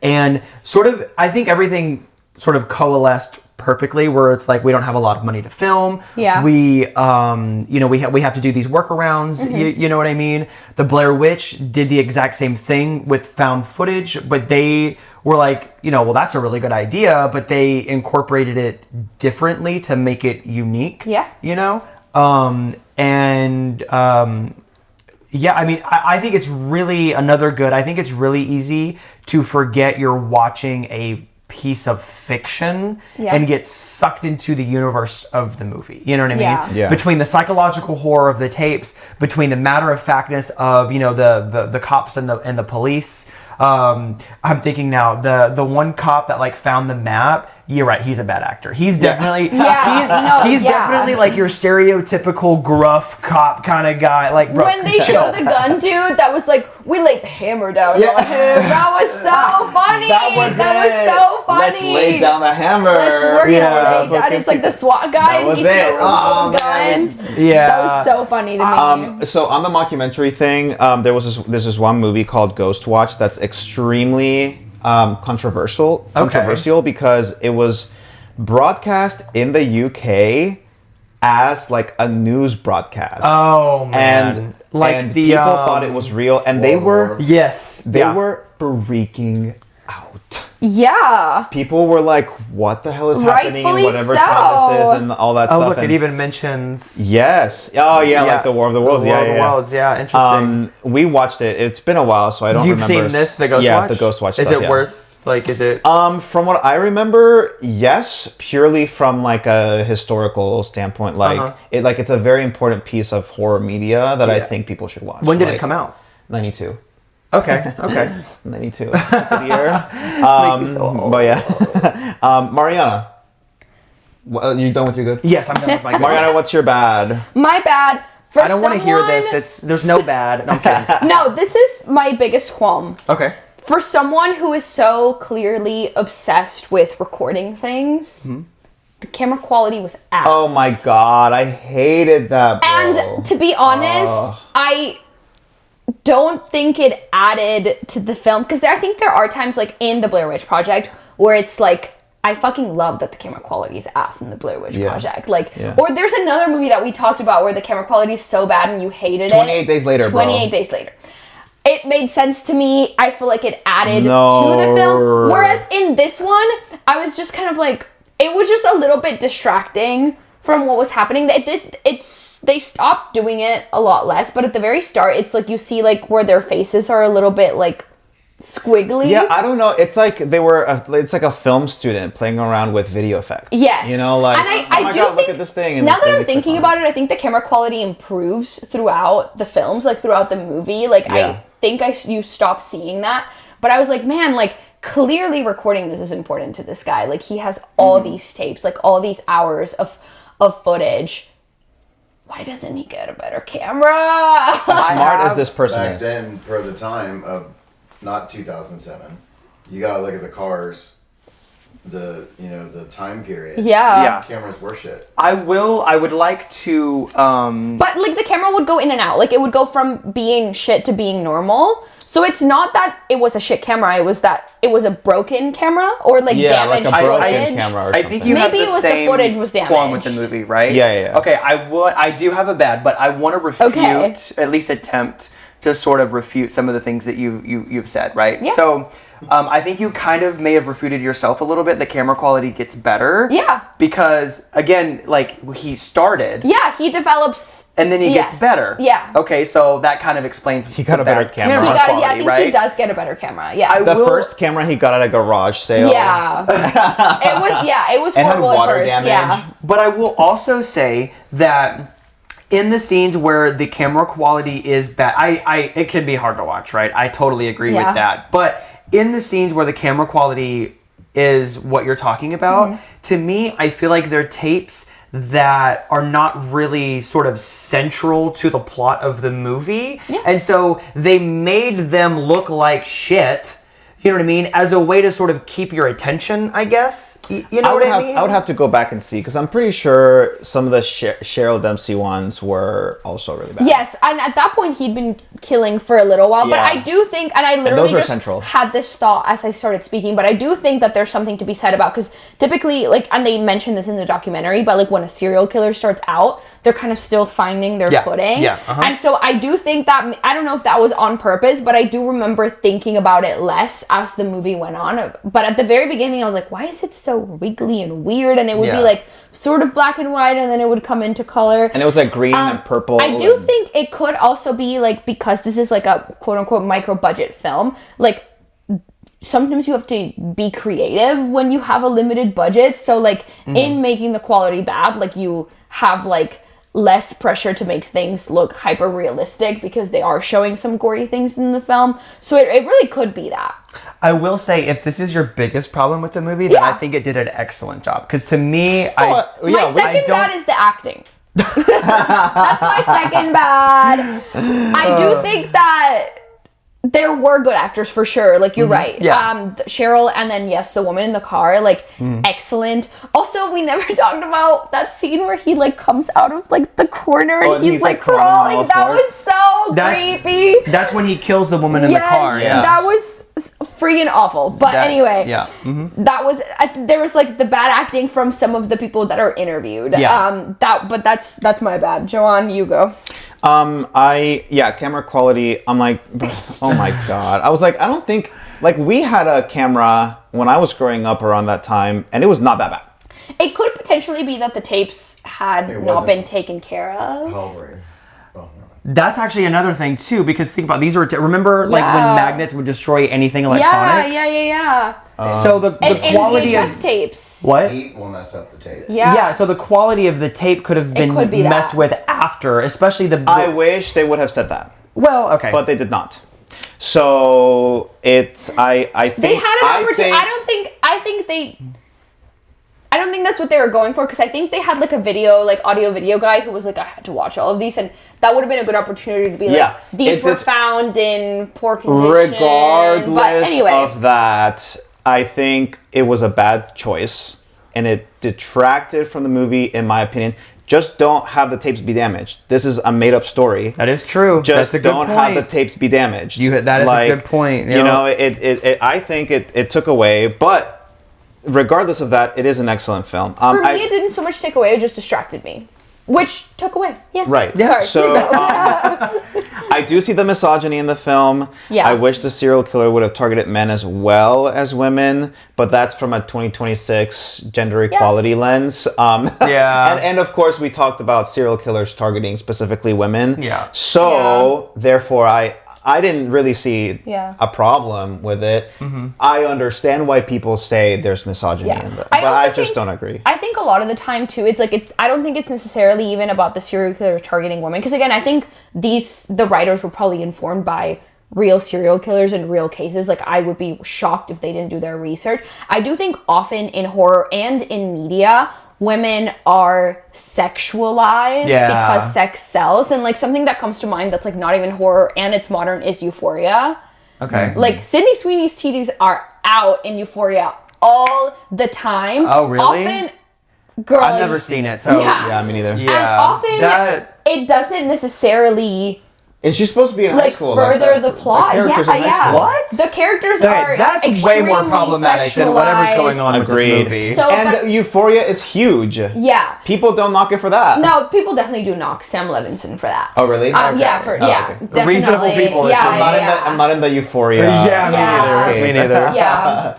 F: and sort of I think everything sort of coalesced perfectly where it's like we don't have a lot of money to film.
D: Yeah.
F: We we have to do these workarounds. You know what I mean? The Blair Witch did the exact same thing with found footage, but they were like, well, that's a really good idea, but they incorporated it differently to make it unique.
D: Yeah.
F: I mean, I think it's really I think it's really easy to forget you're watching a piece of fiction and get sucked into the universe of the movie. You know what I mean?
B: Yeah.
F: Between the psychological horror of the tapes, between the matter-of-factness of, the cops and the police. I'm thinking now, the one cop that like found the map, you're right, he's a bad actor. He's definitely he's definitely like your stereotypical gruff cop kind of guy. Like, bro,
D: when they show the gun dude, that was like, we laid the hammer down on him. That was so funny. That was so funny.
B: Let's lay down the hammer.
D: And it's like the SWAT guy.
B: That was
D: and
B: it.
D: Guns. That was so funny to me.
B: So on the mockumentary thing, there's this one movie called Ghost Watch that's extremely controversial because it was broadcast in the UK as like a news broadcast.
F: Oh man!
B: And people thought it was real, and they were were freaking out.
D: Yeah.
B: People were like, "What the hell is happening?" And whatever town this is, and all that stuff.
F: Oh, look!
B: And
F: it even mentions.
B: Yes. Oh, yeah. Like the War of the Worlds.
F: The War of the Worlds. Yeah. Interesting.
B: We watched it. It's been a while, so I don't remember.
F: You've seen this, the Ghost Watch?
B: Yeah, the Ghost Watch.
F: Is
B: stuff,
F: it worth? Like, is it?
B: From what I remember, yes. Purely from like a historical standpoint, like it's a very important piece of horror media that I think people should watch.
F: When did it come out?
B: 92.
F: Okay.
B: 92. It's a good year. But yeah, Mariana. You done with your good?
F: Yes, I'm done with my good.
B: Mariana, what's your bad?
D: My bad.
F: I don't want to hear this. There's no bad. No, I'm kidding.
D: No, this is my biggest qualm.
F: Okay.
D: For someone who is so clearly obsessed with recording things, the camera quality was ass.
B: Oh my god, I hated that, bro.
D: And to be honest, I don't think it added to the film because I think there are times like in the Blair Witch Project where it's like I fucking love that the camera quality is ass in the Blair Witch
B: Yeah.
D: Project. Like,
B: Yeah.
D: or there's another movie that we talked about where the camera quality is so bad and you hated
B: 28 Days Later, bro.
D: 28 Days Later. It made sense to me. I feel like it added
B: No.
D: to the film. Whereas in this one, I was just kind of like, it was just a little bit distracting from what was happening. They stopped doing it a lot less, but at the very start, it's like you see like where their faces are a little bit like squiggly.
B: Yeah, I don't know. It's like it's like a film student playing around with video effects.
D: Yes.
B: You know, like,
D: and
B: oh my
D: do
B: God,
D: think,
B: look at this thing. And
D: now that
B: then
D: I'm
B: they click
D: thinking
B: on
D: about it, I think the camera quality improves throughout the films, like throughout the movie. Like,
B: Yeah.
D: I think you stop seeing that. But I was like, man, like, clearly recording this is important to this guy. Like, he has all these tapes, like all these hours of footage. Why doesn't he get a better camera?
B: How smart as this person
E: Back
B: is.
E: then, for the time of not 2007, you gotta look at the cars, the time period.
D: Yeah.
E: Cameras were shit.
F: I would like to
D: But like the camera would go in and out. Like it would go from being shit to being normal. So it's not that it was a shit camera. It was that it was a broken camera or like
B: Yeah, like
D: damaged
B: a broken
D: footage.
B: camera or
F: I
B: something.
F: think you have
D: Maybe
F: the
D: it was the
F: same
D: footage was
F: qualm with the
D: damaged.
F: movie, right?
B: Yeah.
F: Okay, I do have a bad, but I want to refute,
D: Okay.
F: at least attempt to sort of refute some of the things that you've said, right?
D: Yeah.
F: So, I think you kind of may have refuted yourself a little bit. The camera quality gets better.
D: Yeah.
F: Because again, like he started.
D: Yeah, he develops
F: And then he
D: Yes.
F: gets better.
D: Yeah.
F: Okay, so that kind of explains.
B: He got
F: the
B: a better
F: bad
B: camera.
D: he got
F: quality,
D: I think
F: right?
D: he does get a better camera. Yeah.
B: The first camera he got at a garage sale.
D: yeah. it was
B: And had
D: horrible at
B: water
D: first.
B: damage.
D: Yeah.
F: But I will also say that in the scenes where the camera quality is bad, it can be hard to watch, right? I totally agree
D: Yeah.
F: with that. But in the scenes where the camera quality is what you're talking about,
D: Mm-hmm.
F: to me, I feel like they're tapes that are not really sort of central to the plot of the movie.
D: Yeah.
F: And so they made them look like shit. You know what I mean? As a way to sort of keep your attention, I guess. You know what I mean?
B: I would have to go back and see because I'm pretty sure some of the Cheryl Dempsey ones were also really bad.
D: Yes, and at that point he'd been killing for a little while, but
B: Yeah.
D: I do think, and I literally
B: those are
D: just
B: central.
D: had this thought as I started speaking, but I do think that there's something to be said about, because typically, like, and they mentioned this in the documentary, but like when a serial killer starts out, they're kind of still finding their footing.
F: Yeah, uh-huh.
D: And so I do think that, I don't know if that was on purpose, but I do remember thinking about it less as the movie went on. But at the very beginning, I was like, why is it so wiggly and weird? And it would be
F: Yeah.
D: like sort of black and white, and then it would come into color.
B: And it was like green and purple.
D: I do
B: and-
D: think it could also be like, because this is like a quote unquote micro budget film, like sometimes you have to be creative when you have a limited budget. So like in making the quality bad, like you have like less pressure to make things look hyper realistic because they are showing some gory things in the film. So it really could be that.
F: I will say, if this is your biggest problem with the movie, then
D: Yeah.
F: I think it did an excellent job. Because to me,
D: My second bad is the acting. That's my second bad. I do think that there were good actors for sure. Like you're right.
F: Yeah.
D: Cheryl, and then yes, the woman in the car, like excellent. Also, we never talked about that scene where he like comes out of like the corner and
B: and
D: he's
B: he's,
D: like
B: like, crawling on
D: crawling.
B: all
D: That
B: fours.
D: was so
F: That's-
D: creepy.
F: that's when he kills the woman in the car.
B: Yeah.
D: That was freaking awful. But
F: That-
D: anyway,
F: yeah.
D: that was there was like the bad acting from some of the people that are interviewed.
F: Yeah.
D: But that's my bad. Joan, you go.
B: Camera quality, I'm like, oh my God. I was like, I don't think, like we had a camera when I was growing up around that time and it was not that bad.
D: It could potentially be that the tapes had
E: It
D: not
E: wasn't.
D: been taken care of.
E: Hallway. Oh, no.
F: That's actually another thing too, because think about these were remember like when
D: Yeah.
F: magnets would destroy anything
D: Yeah,
F: electronic.
D: yeah.
F: So the
D: And
F: quality
D: VHS
F: of
D: tapes.
F: what?
E: Heat will mess up the tape.
D: Yeah.
F: So the quality of the tape could have been
D: could be that.
F: messed with after, especially the.
B: I wish they would have said that,
F: well, okay.
B: but they did not. So it's, I think.
D: They had an opportunity.
B: think-
D: I don't think that's what they were going for, because I think they had like a video, like audio video guy who was like, I had to watch all of these, and that would have been a good opportunity to be like,
B: Yeah,
D: these
B: it
D: were
B: did-
D: found in poor condition.
B: Regardless
D: But anyway,
B: of that, I think it was a bad choice and it detracted from the movie, in my opinion. Just don't have the tapes be damaged. This is a made up story.
F: that is true.
B: Just
F: That's a good
B: don't
F: point.
B: have the tapes be damaged.
F: That is a good point,
B: You know, I think it took away, but regardless of that, it is an excellent film.
D: For me, it didn't so much take away; it just distracted me, which took away. Yeah.
B: Right.
D: Sorry.
B: So I do see the misogyny in the film.
D: Yeah.
B: I wish the serial killer would have targeted men as well as women, but that's from a 2026 gender equality lens.
F: Yeah.
B: And of course, we talked about serial killers targeting specifically women.
F: Yeah.
B: So therefore, I didn't really see
D: Yeah.
B: a problem with it. I understand why people say there's misogyny in it, but I just don't agree.
D: I think a lot of the time too, it's like I don't think it's necessarily even about the serial killer targeting women, because again, I think the writers were probably informed by real serial killers and real cases. Like, I would be shocked if they didn't do their research. I do think often in horror and in media, women are sexualized because sex sells. And like something that comes to mind that's like not even horror and it's modern is Euphoria.
F: Okay.
D: Like Sydney Sweeney's titties are out in Euphoria all the time.
F: Oh, really?
D: Often, girl,
F: I've never seen it, so
B: Yeah, me neither.
F: yeah.
D: And often it doesn't necessarily
B: Is she supposed to be in high
D: like
B: school?
D: further the plot.
B: characters in high
D: Yeah.
B: school.
F: What?
D: The characters
F: Okay,
D: are
F: that's way more
D: extremely
F: problematic than whatever's going on
B: Agreed.
F: with this movie.
D: So,
B: And
D: but-
B: Euphoria is huge.
D: Yeah.
B: People don't knock it for that.
D: No, people definitely do knock Sam Levinson for that.
B: Oh, really?
D: Yeah,
B: Okay.
D: definitely.
F: Reasonable people,
D: Yeah,
B: I'm, not
D: yeah,
B: in the, I'm not in the Euphoria.
F: Yeah,
D: Yeah.
F: me neither.
D: Yeah.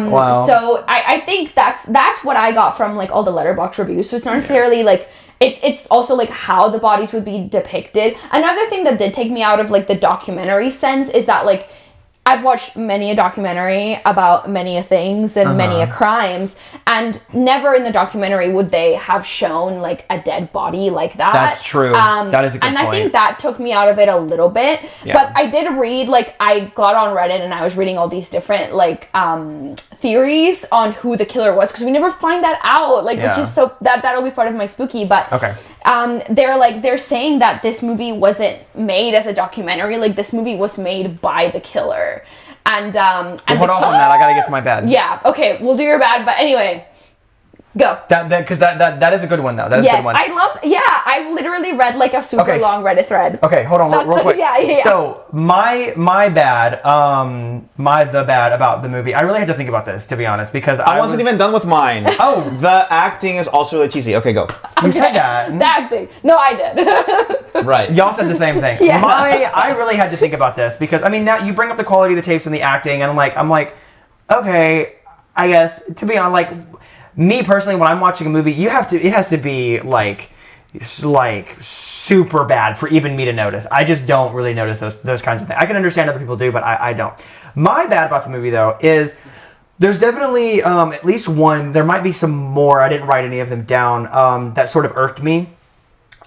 F: Wow.
D: So I think that's what I got from like all the Letterboxd reviews. So it's not necessarily like it's also like how the bodies would be depicted. Another thing that did take me out of like the documentary sense is that like I've watched many a documentary about many a things and many a crimes, and never in the documentary would they have shown like a dead body like that.
F: That's true. That is a good
D: and
F: point.
D: I think that took me out of it a little bit.
F: Yeah.
D: But I did read, like, I got on Reddit and I was reading all these different like theories on who the killer was, because we never find that out. Like, which
F: Yeah.
D: is so that'll be part of my spooky. But
F: Okay.
D: they're saying that this movie wasn't made as a documentary. Like, this movie was made by the killer. And
F: Hold off on that. I gotta get to my bed.
D: Yeah. Okay. We'll do your bad. But anyway, go.
F: Because that is a good one though. That is a
D: Yes,
F: good one.
D: I love. Yeah, I literally read like a super
F: Okay,
D: long Reddit thread.
F: Okay, hold on real quick.
D: Yeah.
F: So my bad, the bad about the movie. I really had to think about this, to be honest, because
B: I wasn't even done with mine.
F: Oh.
B: The acting is also really cheesy. Okay, go.
F: You said that.
D: The acting. No, I did.
B: Right.
F: Y'all said the same thing.
D: Yes.
F: I really had to think about this because I mean now you bring up the quality of the tapes and the acting and I'm like, okay, I guess to be honest, like me personally, when I'm watching a movie, it has to be like super bad for even me to notice. I just don't really notice those kinds of things. I can understand other people do, but I don't. My bad about the movie though is there's definitely at least one. There might be some more. I didn't write any of them down. That sort of irked me.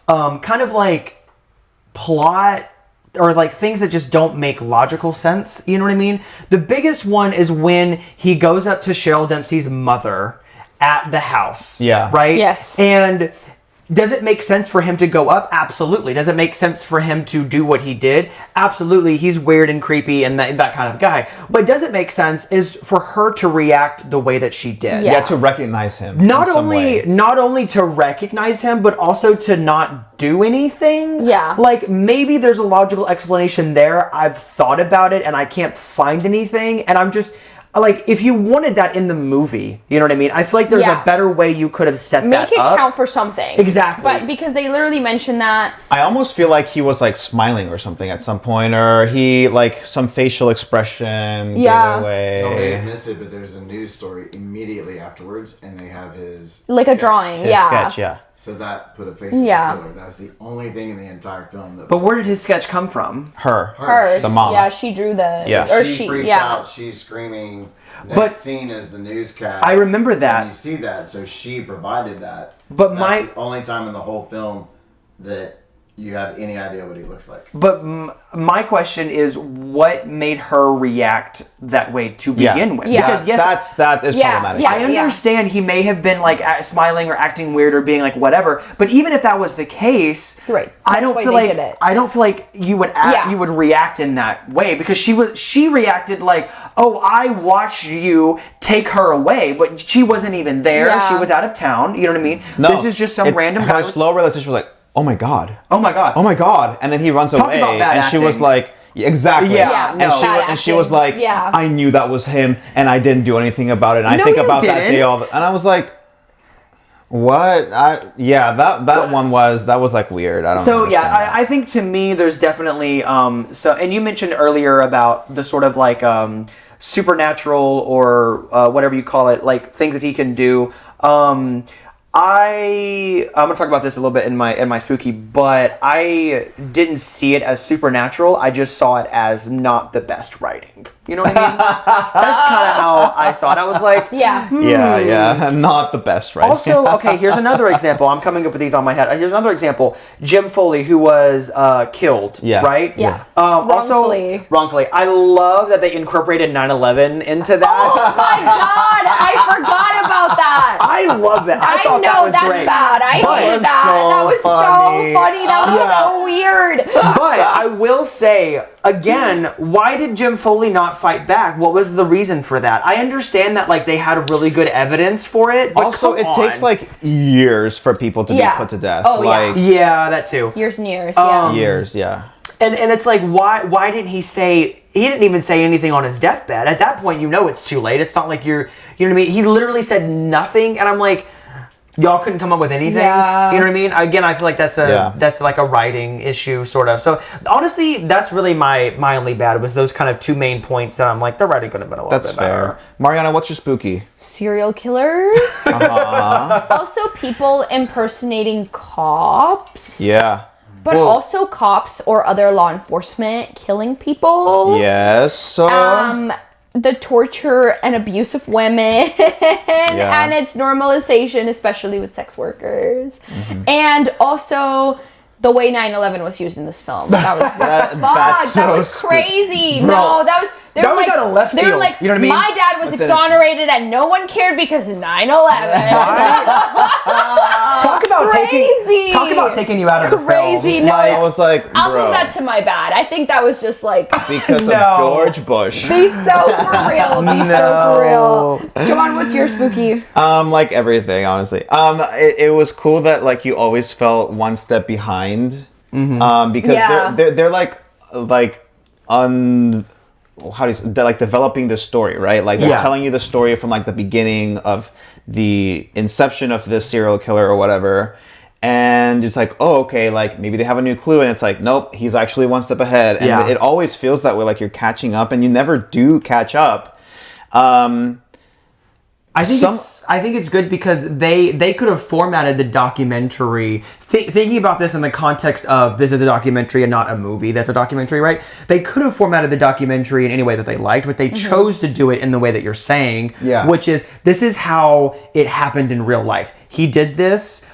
F: Kind of like plot or like things that just don't make logical sense. You know what I mean? The biggest one is when he goes up to Cheryl Dempsey's mother at the house.
B: Yeah.
F: Right?
D: Yes.
F: And does it make sense for him to go up? Absolutely. Does it make sense for him to do what he did? Absolutely. He's weird and creepy and that kind of guy. What doesn't make sense is for her to react the way that she did.
D: Yeah.
B: Yeah, to recognize him.
F: Not
B: in some way.
F: only to recognize him, but also to not do anything.
D: Yeah.
F: Like maybe there's a logical explanation there. I've thought about it and I can't find anything. And I'm just like, if you wanted that in the movie, you know what I mean? I feel like there's
D: Yeah.
F: a better way you could have set that
D: Make it
F: up.
D: count for something.
F: Exactly.
D: But because they literally mentioned that.
B: I almost feel like he was like smiling or something at some point, or he like some facial expression
D: Yeah.
B: gave away.
E: No, they missed it, but there's a news story immediately afterwards, and they have his
D: Like a
E: sketch.
D: drawing.
B: His
D: Yeah.
B: sketch, yeah.
E: So that put a face on
D: Yeah.
E: the killer. That's the only thing in the entire film that.
F: But where did his sketch come from?
B: Her.
D: Hers.
B: The mom.
D: Yeah, she drew the.
B: Yeah.
D: Or
E: she freaks
D: yeah.
E: out. She's screaming. Next
F: But-
E: scene is the newscast.
F: I remember that.
E: And you see that, so she provided that.
F: But
E: That's the only time in the whole film that you have any idea what he looks like.
F: But my question is, what made her react that way to
B: Yeah.
F: begin with?
D: Yeah.
F: Because yes,
B: that is
D: Yeah,
B: problematic.
D: yeah.
F: I understand he may have been like smiling or acting weird or being like whatever. But even if that was the case,
D: Right.
F: I
D: That's
F: don't
D: why
F: feel
D: they
F: like
D: did it.
F: I don't feel like you would
D: Yeah.
F: you would react in that way because she reacted like, oh, I watched you take her away, but she wasn't even there.
D: Yeah.
F: She was out of town. You know what I mean?
B: No,
F: This is just some random
B: her
F: guy.
B: slow realization was like, oh my god.
F: Oh my god.
B: Oh my god. And then he runs
F: Talk
B: away.
F: about bad
B: And she was
F: acting.
B: like, Exactly.
F: Yeah,
B: And
F: no.
B: she was like,
D: Yeah.
B: I knew that was him, and I didn't do anything about it. And I
F: No,
B: think
F: you
B: about that day
F: didn't.
B: and I was like, what? That one was like weird. I don't.
F: So yeah,
B: understand that.
F: I think to me there's definitely and you mentioned earlier about the sort of like supernatural or whatever you call it, like things that he can do. I'm gonna talk about this a little bit in my spooky, but I didn't see it as supernatural. I just saw it as not the best writing. You know what I mean? That's kind of how I saw it. I was like,
B: yeah, not the best, right?
F: Also, okay, here's another example. I'm coming up with these on my head. Here's another example. Jim Foley, who was killed,
B: Yeah.
F: right?
D: Yeah.
F: Also, wrongfully. I love that they incorporated 9/11 into that.
D: Oh my god, I forgot about that.
F: I love that. I thought that
D: know
F: was
D: that's
F: great.
D: bad. I
B: That
D: hated
B: was
D: that.
B: so
D: That was
B: funny.
D: so funny. That was so weird.
F: But I will say, again, why did Jim Foley not fight back? What was the reason for that? I understand that like they had really good evidence for it, but
B: Also,
F: come
B: it
F: on.
B: takes like years for people to be
D: Yeah.
B: put to death.
D: Oh, yeah.
B: like
F: Yeah, that too.
D: Years and years, yeah.
B: years, yeah.
F: And it's like why didn't he say, he didn't even say anything on his deathbed. At that point you know it's too late. It's not like you know what I mean? He literally said nothing and I'm like, y'all couldn't come up with anything.
D: Yeah.
F: You know what I mean? Again, I feel like that's like a writing issue sort of. So honestly, that's really my only bad was those kind of two main points that I'm like, the writing could have been a little
B: That's
F: bit
B: fair.
F: better.
B: Mariana, what's your spooky?
D: Serial killers. Also people impersonating cops.
B: Yeah.
D: But also cops or other law enforcement killing people.
B: Yes. So
D: The torture and abuse of women and its normalization, especially with sex workers. And also the way 9/11 was used in this film. That was
B: that's so
D: that was crazy.
B: Bro,
D: No, that was they
F: that
D: were
F: was
D: like,
F: out of left
D: they were
F: field,
D: like,
F: you know what I mean?
D: my dad was
B: What's
D: exonerated and no one cared because 9/11. Crazy.
F: Talk about taking you out of the film.
D: Crazy. No,
B: I was like,
D: I'll
B: bro,
D: move that to my bad. I think that was just like
B: because
F: No.
B: of George Bush.
D: be so for real. Be so for real. Joan, what's your spooky?
B: Like everything, honestly. It was cool that like you always felt one step behind. Because
D: Yeah.
B: they're like how do you say, they're like developing the story, right? Like they're
F: Yeah.
B: telling you the story from like the beginning of the inception of this serial killer or whatever. And it's like, oh, okay, like maybe they have a new clue, and it's like, nope, he's actually one step ahead. And
F: Yeah.
B: it always feels that way, like you're catching up, and you never do catch up.
F: I think it's good because they could have formatted the documentary thinking about this in the context of this is a documentary and not a movie that's a documentary, right? They could have formatted the documentary in any way that they liked, but they chose to do it in the way that you're saying, which is this is how it happened in real life. He did this.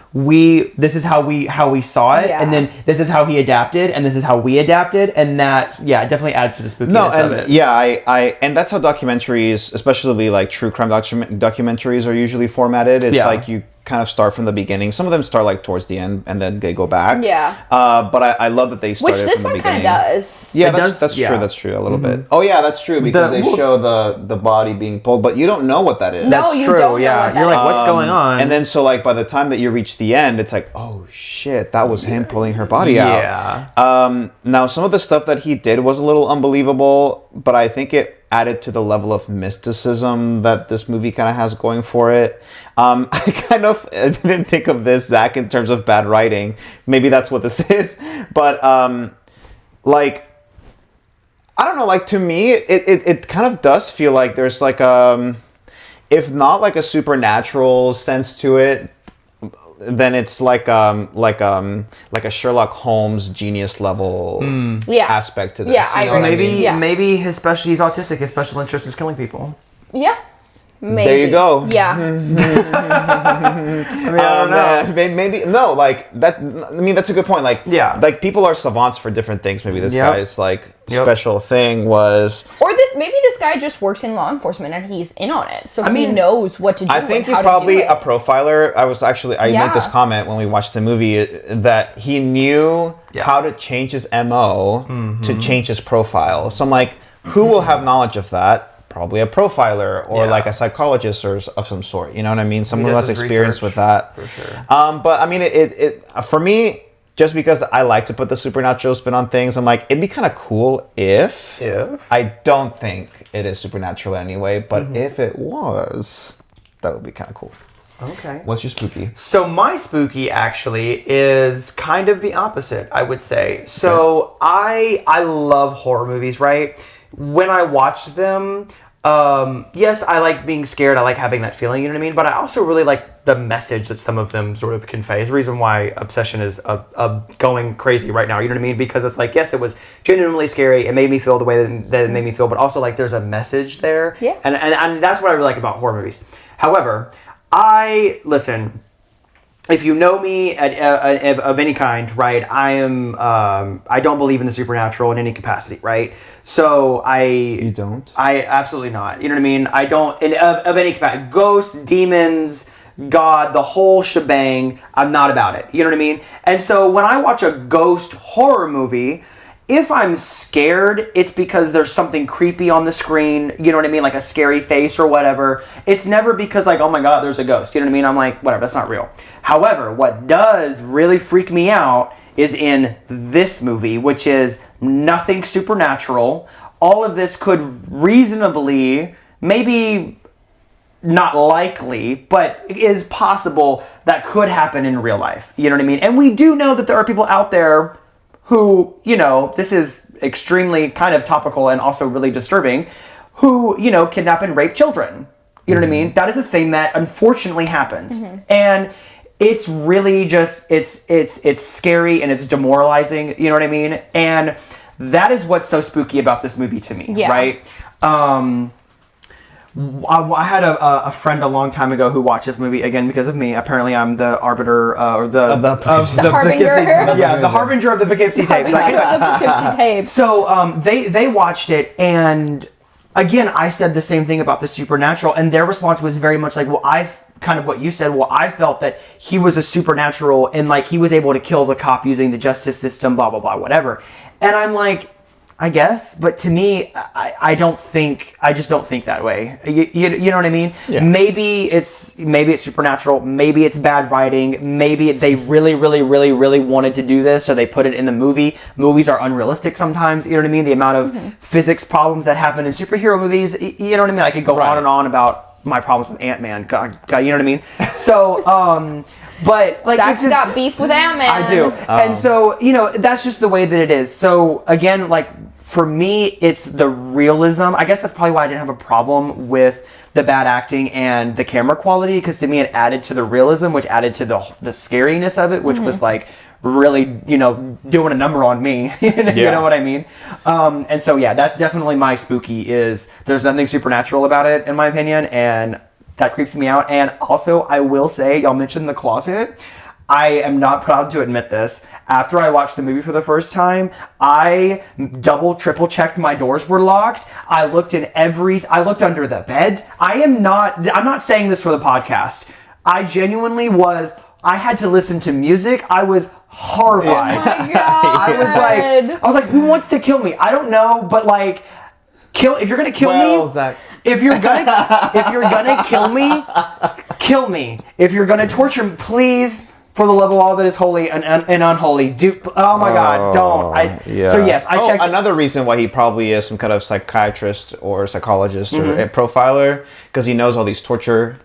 F: This is how we saw it, and then this is how he adapted, and this is how we adapted, and that it definitely adds to the spookiness of it.
B: I and that's how documentaries, especially like true crime documentaries, are usually formatted. It's like you kind of start from the beginning. Some of them start like towards the end, and then they go back.
D: Yeah.
B: But I love that they started
D: Which this
B: from the
D: one kind
B: beginning.
D: of does.
B: Yeah,
F: It does,
B: that's
F: yeah.
B: true. That's true. A little bit. Oh yeah, that's true because they show the body being pulled, but you don't know what that is.
D: No,
F: That's
D: you
F: true.
D: don't know
F: Yeah,
D: what that
F: you're like,
D: is.
F: what's going on?
B: And then so like by the time that you reach the end, it's like, oh shit, that was him pulling her body out.
F: Yeah.
B: Now some of the stuff that he did was a little unbelievable, but I think it added to the level of mysticism that this movie kind of has going for it. I kind of didn't think of this, Zach, in terms of bad writing. Maybe that's what this is, but like, I don't know. Like to me, it kind of does feel like there's like if not like a supernatural sense to it, then it's like a Sherlock Holmes genius level aspect to this.
D: Yeah, I
B: you know what
D: agree.
B: mean?
D: Yeah.
F: Maybe he's autistic. His special interest is killing people.
D: Yeah. Maybe.
B: There you go.
D: Yeah.
F: I don't know.
B: Maybe no, like that. I mean, that's a good point. Like, like people are savants for different things. Maybe this guy's like special thing was,
D: Or maybe this guy just works in law enforcement and he's in on it, so he
F: mean,
D: knows what to do.
B: I think
D: and
B: he's
D: how
B: probably
D: to do
B: a
D: it.
B: profiler. I made this comment when we watched the movie that he knew how to change his MO to change his profile. So I'm like, who will have knowledge of that? Probably a profiler or like a psychologist or of some sort. You know what I mean? Someone who has experience with that.
F: For sure.
B: But I mean, it for me, just because I like to put the supernatural spin on things, I'm like, it'd be kind of cool if. I don't think it is supernatural anyway, but if it was, that would be kind of cool.
F: Okay.
B: What's your spooky?
F: So my spooky actually is kind of the opposite, I would say. So I love horror movies, right? When I watch them, yes, I like being scared. I like having that feeling, you know what I mean? But I also really like the message that some of them sort of convey. It's the reason why Obsession is going crazy right now, you know what I mean? Because it's like, yes, it was genuinely scary. It made me feel the way that it made me feel, but also like there's a message there.
D: Yeah.
F: And that's what I really like about horror movies. However, listen, if you know me of any kind, right, I don't believe in the supernatural in any capacity, right? So
B: You don't?
F: I absolutely not. You know what I mean? I don't, of any capacity. Ghosts, demons, God, the whole shebang, I'm not about it. You know what I mean? And so when I watch a ghost horror movie, if I'm scared, it's because there's something creepy on the screen, you know what I mean? Like a scary face or whatever. It's never because like, oh my God, there's a ghost. You know what I mean? I'm like, whatever, that's not real. However, what does really freak me out is in this movie, which is nothing supernatural. All of this could reasonably, maybe not likely, but is possible that could happen in real life. You know what I mean? And we do know that there are people out there who, you know, this is extremely kind of topical and also really disturbing, who, you know, kidnap and rape children. You know what I mean? That is a thing that unfortunately happens. And it's really just, it's scary and it's demoralizing, you know what I mean? And that is what's so spooky about this movie to me, right? I had a friend a long time ago who watched this movie again because of me. Apparently, I'm the arbiter or the
D: harbinger.
F: The harbinger of the Poughkeepsie Tapes.
D: The Poughkeepsie Tapes.
F: So they watched it, and again, I said the same thing about the supernatural, and their response was very much like, well, kind of what you said. Well, I felt that he was a supernatural, and like he was able to kill the cop using the justice system, blah blah blah, whatever. And I'm like, I guess, but to me, I just don't think that way. You know what I mean?
B: Yeah.
F: Maybe it's supernatural. Maybe it's bad writing. Maybe they really wanted to do this, so they put it in the movie. Movies are unrealistic sometimes. You know what I mean? The amount of physics problems that happen in superhero movies. You know what I mean? I could go on and on about my problems with Ant-Man. God, you know what I mean? So, but like,
D: Zach's got beef with Ant-Man.
F: I do. And so, you know, that's just the way that it is. So again, like for me, it's the realism. I guess that's probably why I didn't have a problem with the bad acting and the camera quality, because to me it added to the realism, which added to the scariness of it, which was like really, you know, doing a number on me. You know what I mean? And so yeah, that's definitely my spooky. Is there's nothing supernatural about it in my opinion, and that creeps me out. And also, I will say, y'all mentioned the closet. I am not proud to admit this. After I watched the movie for the first time, I triple checked my doors were locked. I looked under the bed. I'm not saying this for the podcast. I genuinely was. I had to listen to music. I was horrified.
D: Oh my God.
F: I was like, who wants to kill me? I don't know, but like, if you're gonna kill me,
B: Zach.
F: if you're gonna kill me, kill me. If you're gonna torture me, please, for the love of all that is holy and unholy, oh my God, don't. So yes, I checked.
B: Another reason why he probably is some kind of psychiatrist or psychologist or a profiler, because he knows all these torture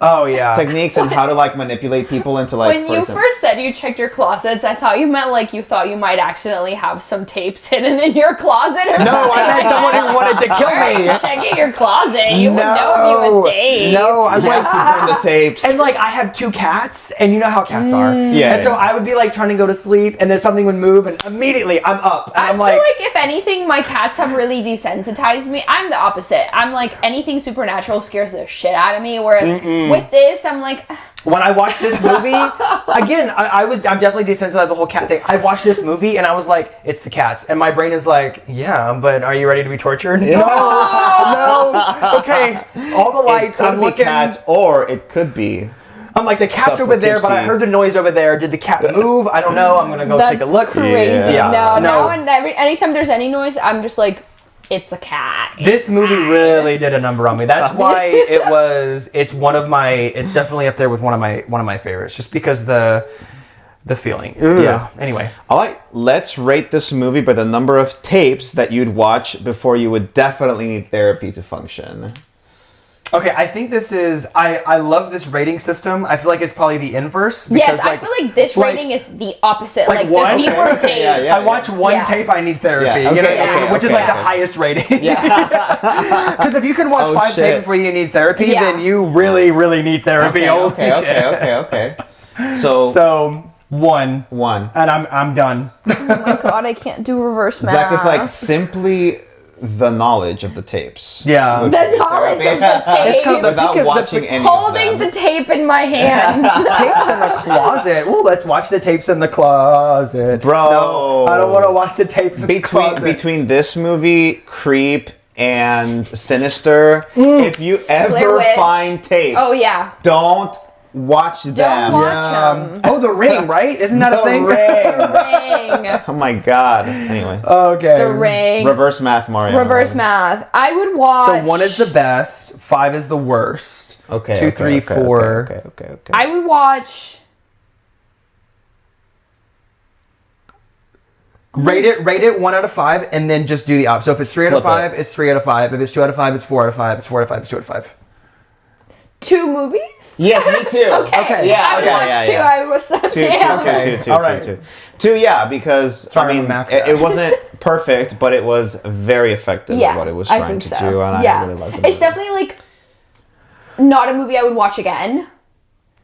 B: techniques and how to like manipulate people into like.
D: When you first said you checked your closets, I thought you meant like you thought you might accidentally have some tapes hidden in your closet or something.
F: No, I meant someone who wanted to kill me.
D: You're checking your closet. You would know if you had tapes.
F: No, I was
B: to burn the tapes.
F: And like I have 2 cats, and you know how cats are.
B: Yeah.
F: And so I would be like trying to go to sleep, and then something would move, and immediately I'm up. And
D: I feel like if anything, my cats have really desensitized me. I'm the opposite. I'm like anything supernatural scares the shit out of me. Whereas with this, I'm like.
F: When I watched this movie, again, I'm definitely desensitized to the whole cat thing. I watched this movie and I was like, it's the cats. And my brain is like, yeah, but are you ready to be tortured?
B: Yeah.
F: No. Okay. All the lights.
B: I'm looking. Cats, or it could be.
F: I'm like, the cat's over there, but I heard the noise over there. Did the cat move? I don't know. I'm going to go take a look.
D: Crazy.
F: Yeah.
D: No. Now and anytime there's any noise, I'm just like, it's a cat.
F: This movie really did a number on me. That's why it's definitely up there with one of my favorites, just because the feeling.
B: Yeah.
F: Anyway.
B: All right, let's rate this movie by the number of tapes that you'd watch before you would definitely need therapy to function.
F: Okay, I think this is. I love this rating system. I feel like it's probably the inverse.
D: Yes, I feel like this rating is the opposite. Like
F: one?
D: the fewer tape.
B: Yeah.
F: I watch one tape, I need therapy.
B: Yeah, okay,
F: which is like the
B: okay.
F: highest rating.
B: Yeah.
F: Because if you can watch 5
B: shit.
F: tapes before you need therapy,
D: Yeah.
F: then you really, really need therapy.
B: Okay. So
F: So 1,
B: one.
F: and I'm done.
D: Oh my god, I can't do reverse math.
B: Zach is like simply the knowledge of the tapes.
F: Yeah.
D: the knowledge of the tape.
F: kind of
B: Without
F: Think of the-
B: watching any
D: Holding
B: of
D: the
B: them.
D: tape in my hand.
F: Tapes in the closet. Ooh, let's watch the tapes in the closet.
B: Bro.
F: No, I don't want to watch the tapes in the closet.
B: Between this movie, Creep, and Sinister, if you
D: Blair
B: ever
D: Witch.
B: find tapes,
D: Oh yeah.
B: don't watch them.
D: Don't watch them.
F: Oh, The Ring, right? Isn't that a
B: The
F: thing?
B: Ring.
D: Ring.
B: Oh my god. Anyway.
F: Okay.
D: The Ring.
B: Reverse math, Mario.
D: Reverse math. I would watch.
F: So 1 is the best, 5 is the worst.
B: Okay.
F: 2, 3, 4.
B: Okay.
D: I would watch.
F: Rate it 1 out of 5, and then just do the opposite. So if it's 3 out of
B: Flip
F: 5, it's 3 out of 5. If it's 2 out of 5, it's 4 out of 5. It's 4 out of 5, it's 2 out of 5.
D: 2 movies?
B: Yes, me too.
D: Okay.
B: Yeah,
D: I would
B: okay,
D: watch
B: yeah,
D: 2.
B: yeah.
D: I was so damn.
F: Okay. All right.
B: Two, yeah, because
F: Sorry,
B: I
F: I'm
B: mean,
F: a math
B: it
F: guy.
B: wasn't perfect, but it was very effective
D: Yeah,
B: at what it was
D: I
B: trying
D: think
B: to
D: so.
B: do, and
D: Yeah.
B: I really liked it.
D: It's definitely like not a movie I would watch again.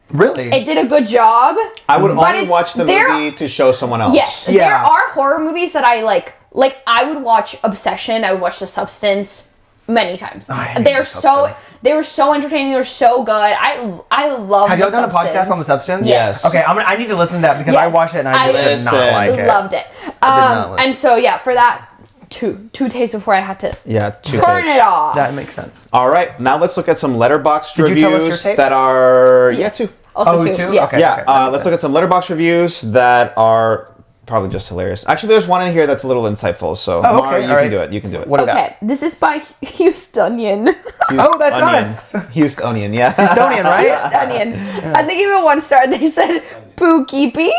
F: Really?
D: It did a good job.
B: I would
D: but
B: only
D: it's-
B: watch the
D: there-
B: movie to show someone else.
D: Yes,
F: Yeah.
D: there are horror movies that I like. Like I would watch Obsession. I would watch The Substance many times.
F: I hate
D: They're
F: The
D: so
F: Substance.
D: they were so entertaining. They're so good. I love.
F: Have
D: The
F: y'all done a podcast on The Substance?
B: Yes.
F: Okay, I need to listen to that because I
D: Yes.
F: watched it and I just did not
B: Listen.
F: like it.
D: Loved it.
F: not listen.
D: And so yeah, for that, two tapes before I had to
B: Yeah, two
D: turn
B: tapes.
D: it off.
F: That makes sense.
B: All right, now let's look at some Letterboxd
F: Did you
B: reviews
F: tell us your tapes?
B: that are two.
D: Also
F: Oh,
D: two.
F: two?
D: Yeah.
F: Okay.
B: Yeah, let's look at some Letterboxd reviews that are probably just hilarious. Actually, there's one in here that's a little insightful. So,
F: Oh,
B: Mar,
F: okay,
B: you
F: all right.
B: can do it. You can do it.
F: What about?
D: Okay, this is by Houstonian.
F: Oh, that's
B: Onion.
F: us.
B: Houstonian, yeah.
F: Houstonian, right?
D: Houstonian. I think even 1 star. They said Poughkeepsie.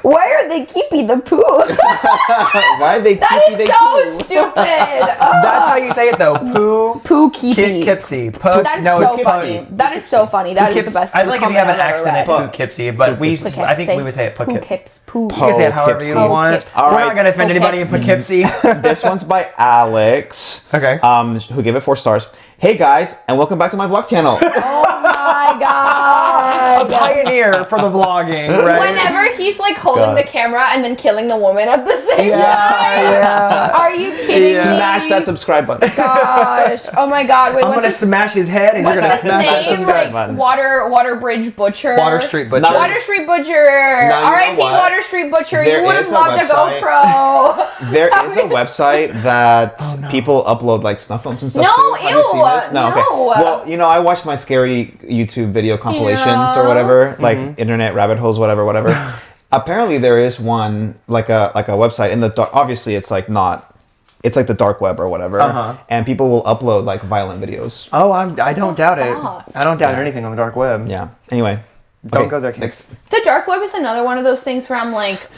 D: Why are they keepy the poo?
B: Why are they
D: That
B: keepy
D: is
B: they
D: so
B: poo?
D: stupid.
F: That's how you say it though.
D: Poughkeepsie.
F: Poughkeepsie.
D: That is so
B: Poughkeepsie.
D: funny. That is so funny. That is the best.
F: I like if you have an
D: comment I've ever
F: accent, it's
D: read.
F: Poughkeepsie, but we,
B: Poughkeepsie.
F: I think we would say it Poughkeepsie.
D: Poughkeepsie.
F: You can say it however you
B: Poughkeepsie.
F: want.
D: Poughkeepsie.
F: We're
B: Alright.
F: not gonna offend anybody in
D: Poughkeepsie.
F: Poughkeepsie.
B: This one's by Alex.
F: Okay.
B: Who gave it 4 stars. Hey guys, and welcome back to my vlog channel.
D: Oh my
F: A
D: god.
F: pioneer for the vlogging, right?
D: Whenever he's like holding
B: God.
D: the camera and then killing the woman at the same time.
F: yeah.
D: Are you kidding me?
B: Smash that subscribe button.
D: Gosh. Oh my god. Wait,
F: I'm gonna
D: what's his,
F: smash his head, and you're gonna
D: what's his
F: smash
B: that
D: name?
B: subscribe
D: Like
B: button.
D: Water Bridge Butcher.
F: Water Street Butcher.
B: Not-
D: Water Street Butcher.
B: Now, you know
D: R.I.P.
B: what?
D: Water Street Butcher.
B: There
D: You would have
B: is a
D: loved a
B: website-
D: GoPro.
B: There is a website that people upload like snuff films and stuff
D: No,
B: to. Have you seen
D: ew,
B: this? Okay.
D: no.
B: Well, you know, I watched my scary YouTube video compilations
D: Yeah.
B: or whatever, like internet rabbit holes, whatever. Apparently, there is one like a website in the dark. Obviously, it's like not. It's like the dark web or whatever,
F: Uh-huh.
B: and people will upload like violent videos.
F: Oh, I don't doubt it.
D: fuck?
F: I don't doubt anything on the dark web.
B: Yeah. Anyway,
F: Don't go there, kids.
B: Next.
D: The dark web is another one of those things where I'm like,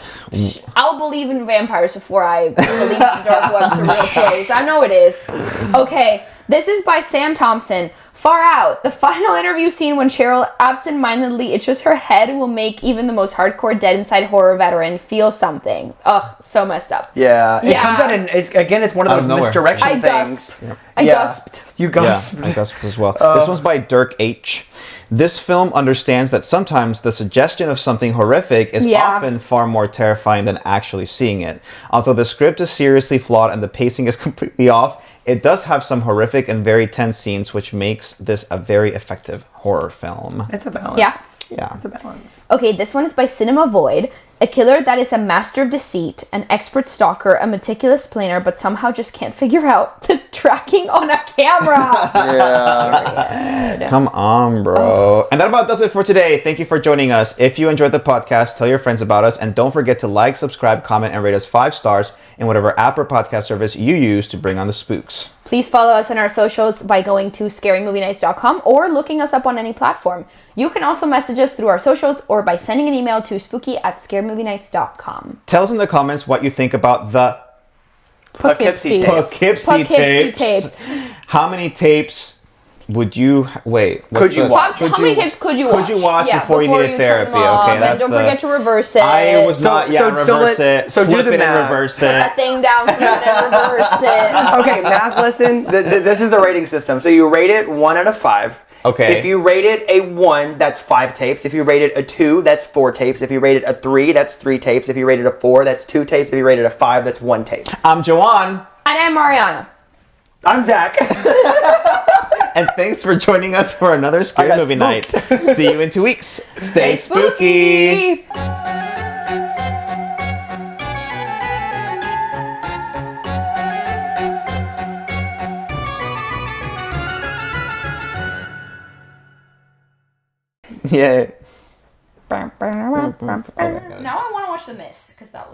D: I'll believe in vampires before I believe the dark web's a real place. I know it is. Okay, this is by Sam Thompson. Far Out. The final interview scene when Cheryl absent-mindedly itches her head will make even the most hardcore dead inside horror veteran feel something. Ugh, so messed up.
F: Yeah. It
D: Yeah.
F: comes out in, it's one of
B: Out of
F: those
B: nowhere.
F: misdirection
D: I
F: things.
D: gasped. I
F: Yeah.
D: gasped.
F: You
B: Yeah,
F: gasped.
B: I guess as well. This one's by Dirk H. This film understands that sometimes the suggestion of something horrific is
D: Yeah.
B: often far more terrifying than actually seeing it. Although the script is seriously flawed and the pacing is completely off, it does have some horrific and very tense scenes, which makes this a very effective horror film.
F: It's a balance.
D: Yeah.
B: Yeah.
F: It's a balance.
D: Okay, this one is by Cinema Void. A killer that is a master of deceit, an expert stalker, a meticulous planner, but somehow just can't figure out the tracking on a camera.
F: Yeah.
B: Come on, bro. And that about does it for today. Thank you for joining us. If you enjoyed the podcast, tell your friends about us, and don't forget to like, subscribe, comment, and rate us 5 stars in whatever app or podcast service you use to bring on the spooks.
D: Please follow us on our socials by going to scarymovienights.com or looking us up on any platform. You can also message us through our socials or by sending an email to spooky@scarymovienights.com. scaremovienights.com.
B: Tell us in the comments what you think about the
F: Poughkeepsie
B: Poughkeepsie tapes. How many tapes would you wait?
F: Could you watch?
D: How many tapes could you watch?
B: Could you watch
D: Yeah,
B: before you needed
D: turn
B: therapy?
D: them off,
B: Okay,
D: and
B: that's
D: don't
B: the-
D: forget to reverse it.
B: I was not.
F: so
B: Reverse it.
F: so do
B: Flip
F: the
B: it and
F: math.
B: reverse
D: Put that
B: it.
D: thing down, flip it, and reverse it.
F: Okay, math lesson. This is the rating system. So you rate it 1 out of 5.
B: Okay.
F: If you rate it a 1, that's 5 tapes. If you rate it a 2, that's 4 tapes. If you rate it a 3, that's 3 tapes. If you rate it a 4, that's 2 tapes. If you rate it a 5, that's 1 tape.
B: I'm Joan,
D: And I'm Mariana.
F: I'm Zach.
B: and thanks for joining us for another scary
F: got
B: movie
F: spooked.
B: night. See you in 2 weeks. Stay spooky. Yay.
D: Now I want to watch The Mist because that was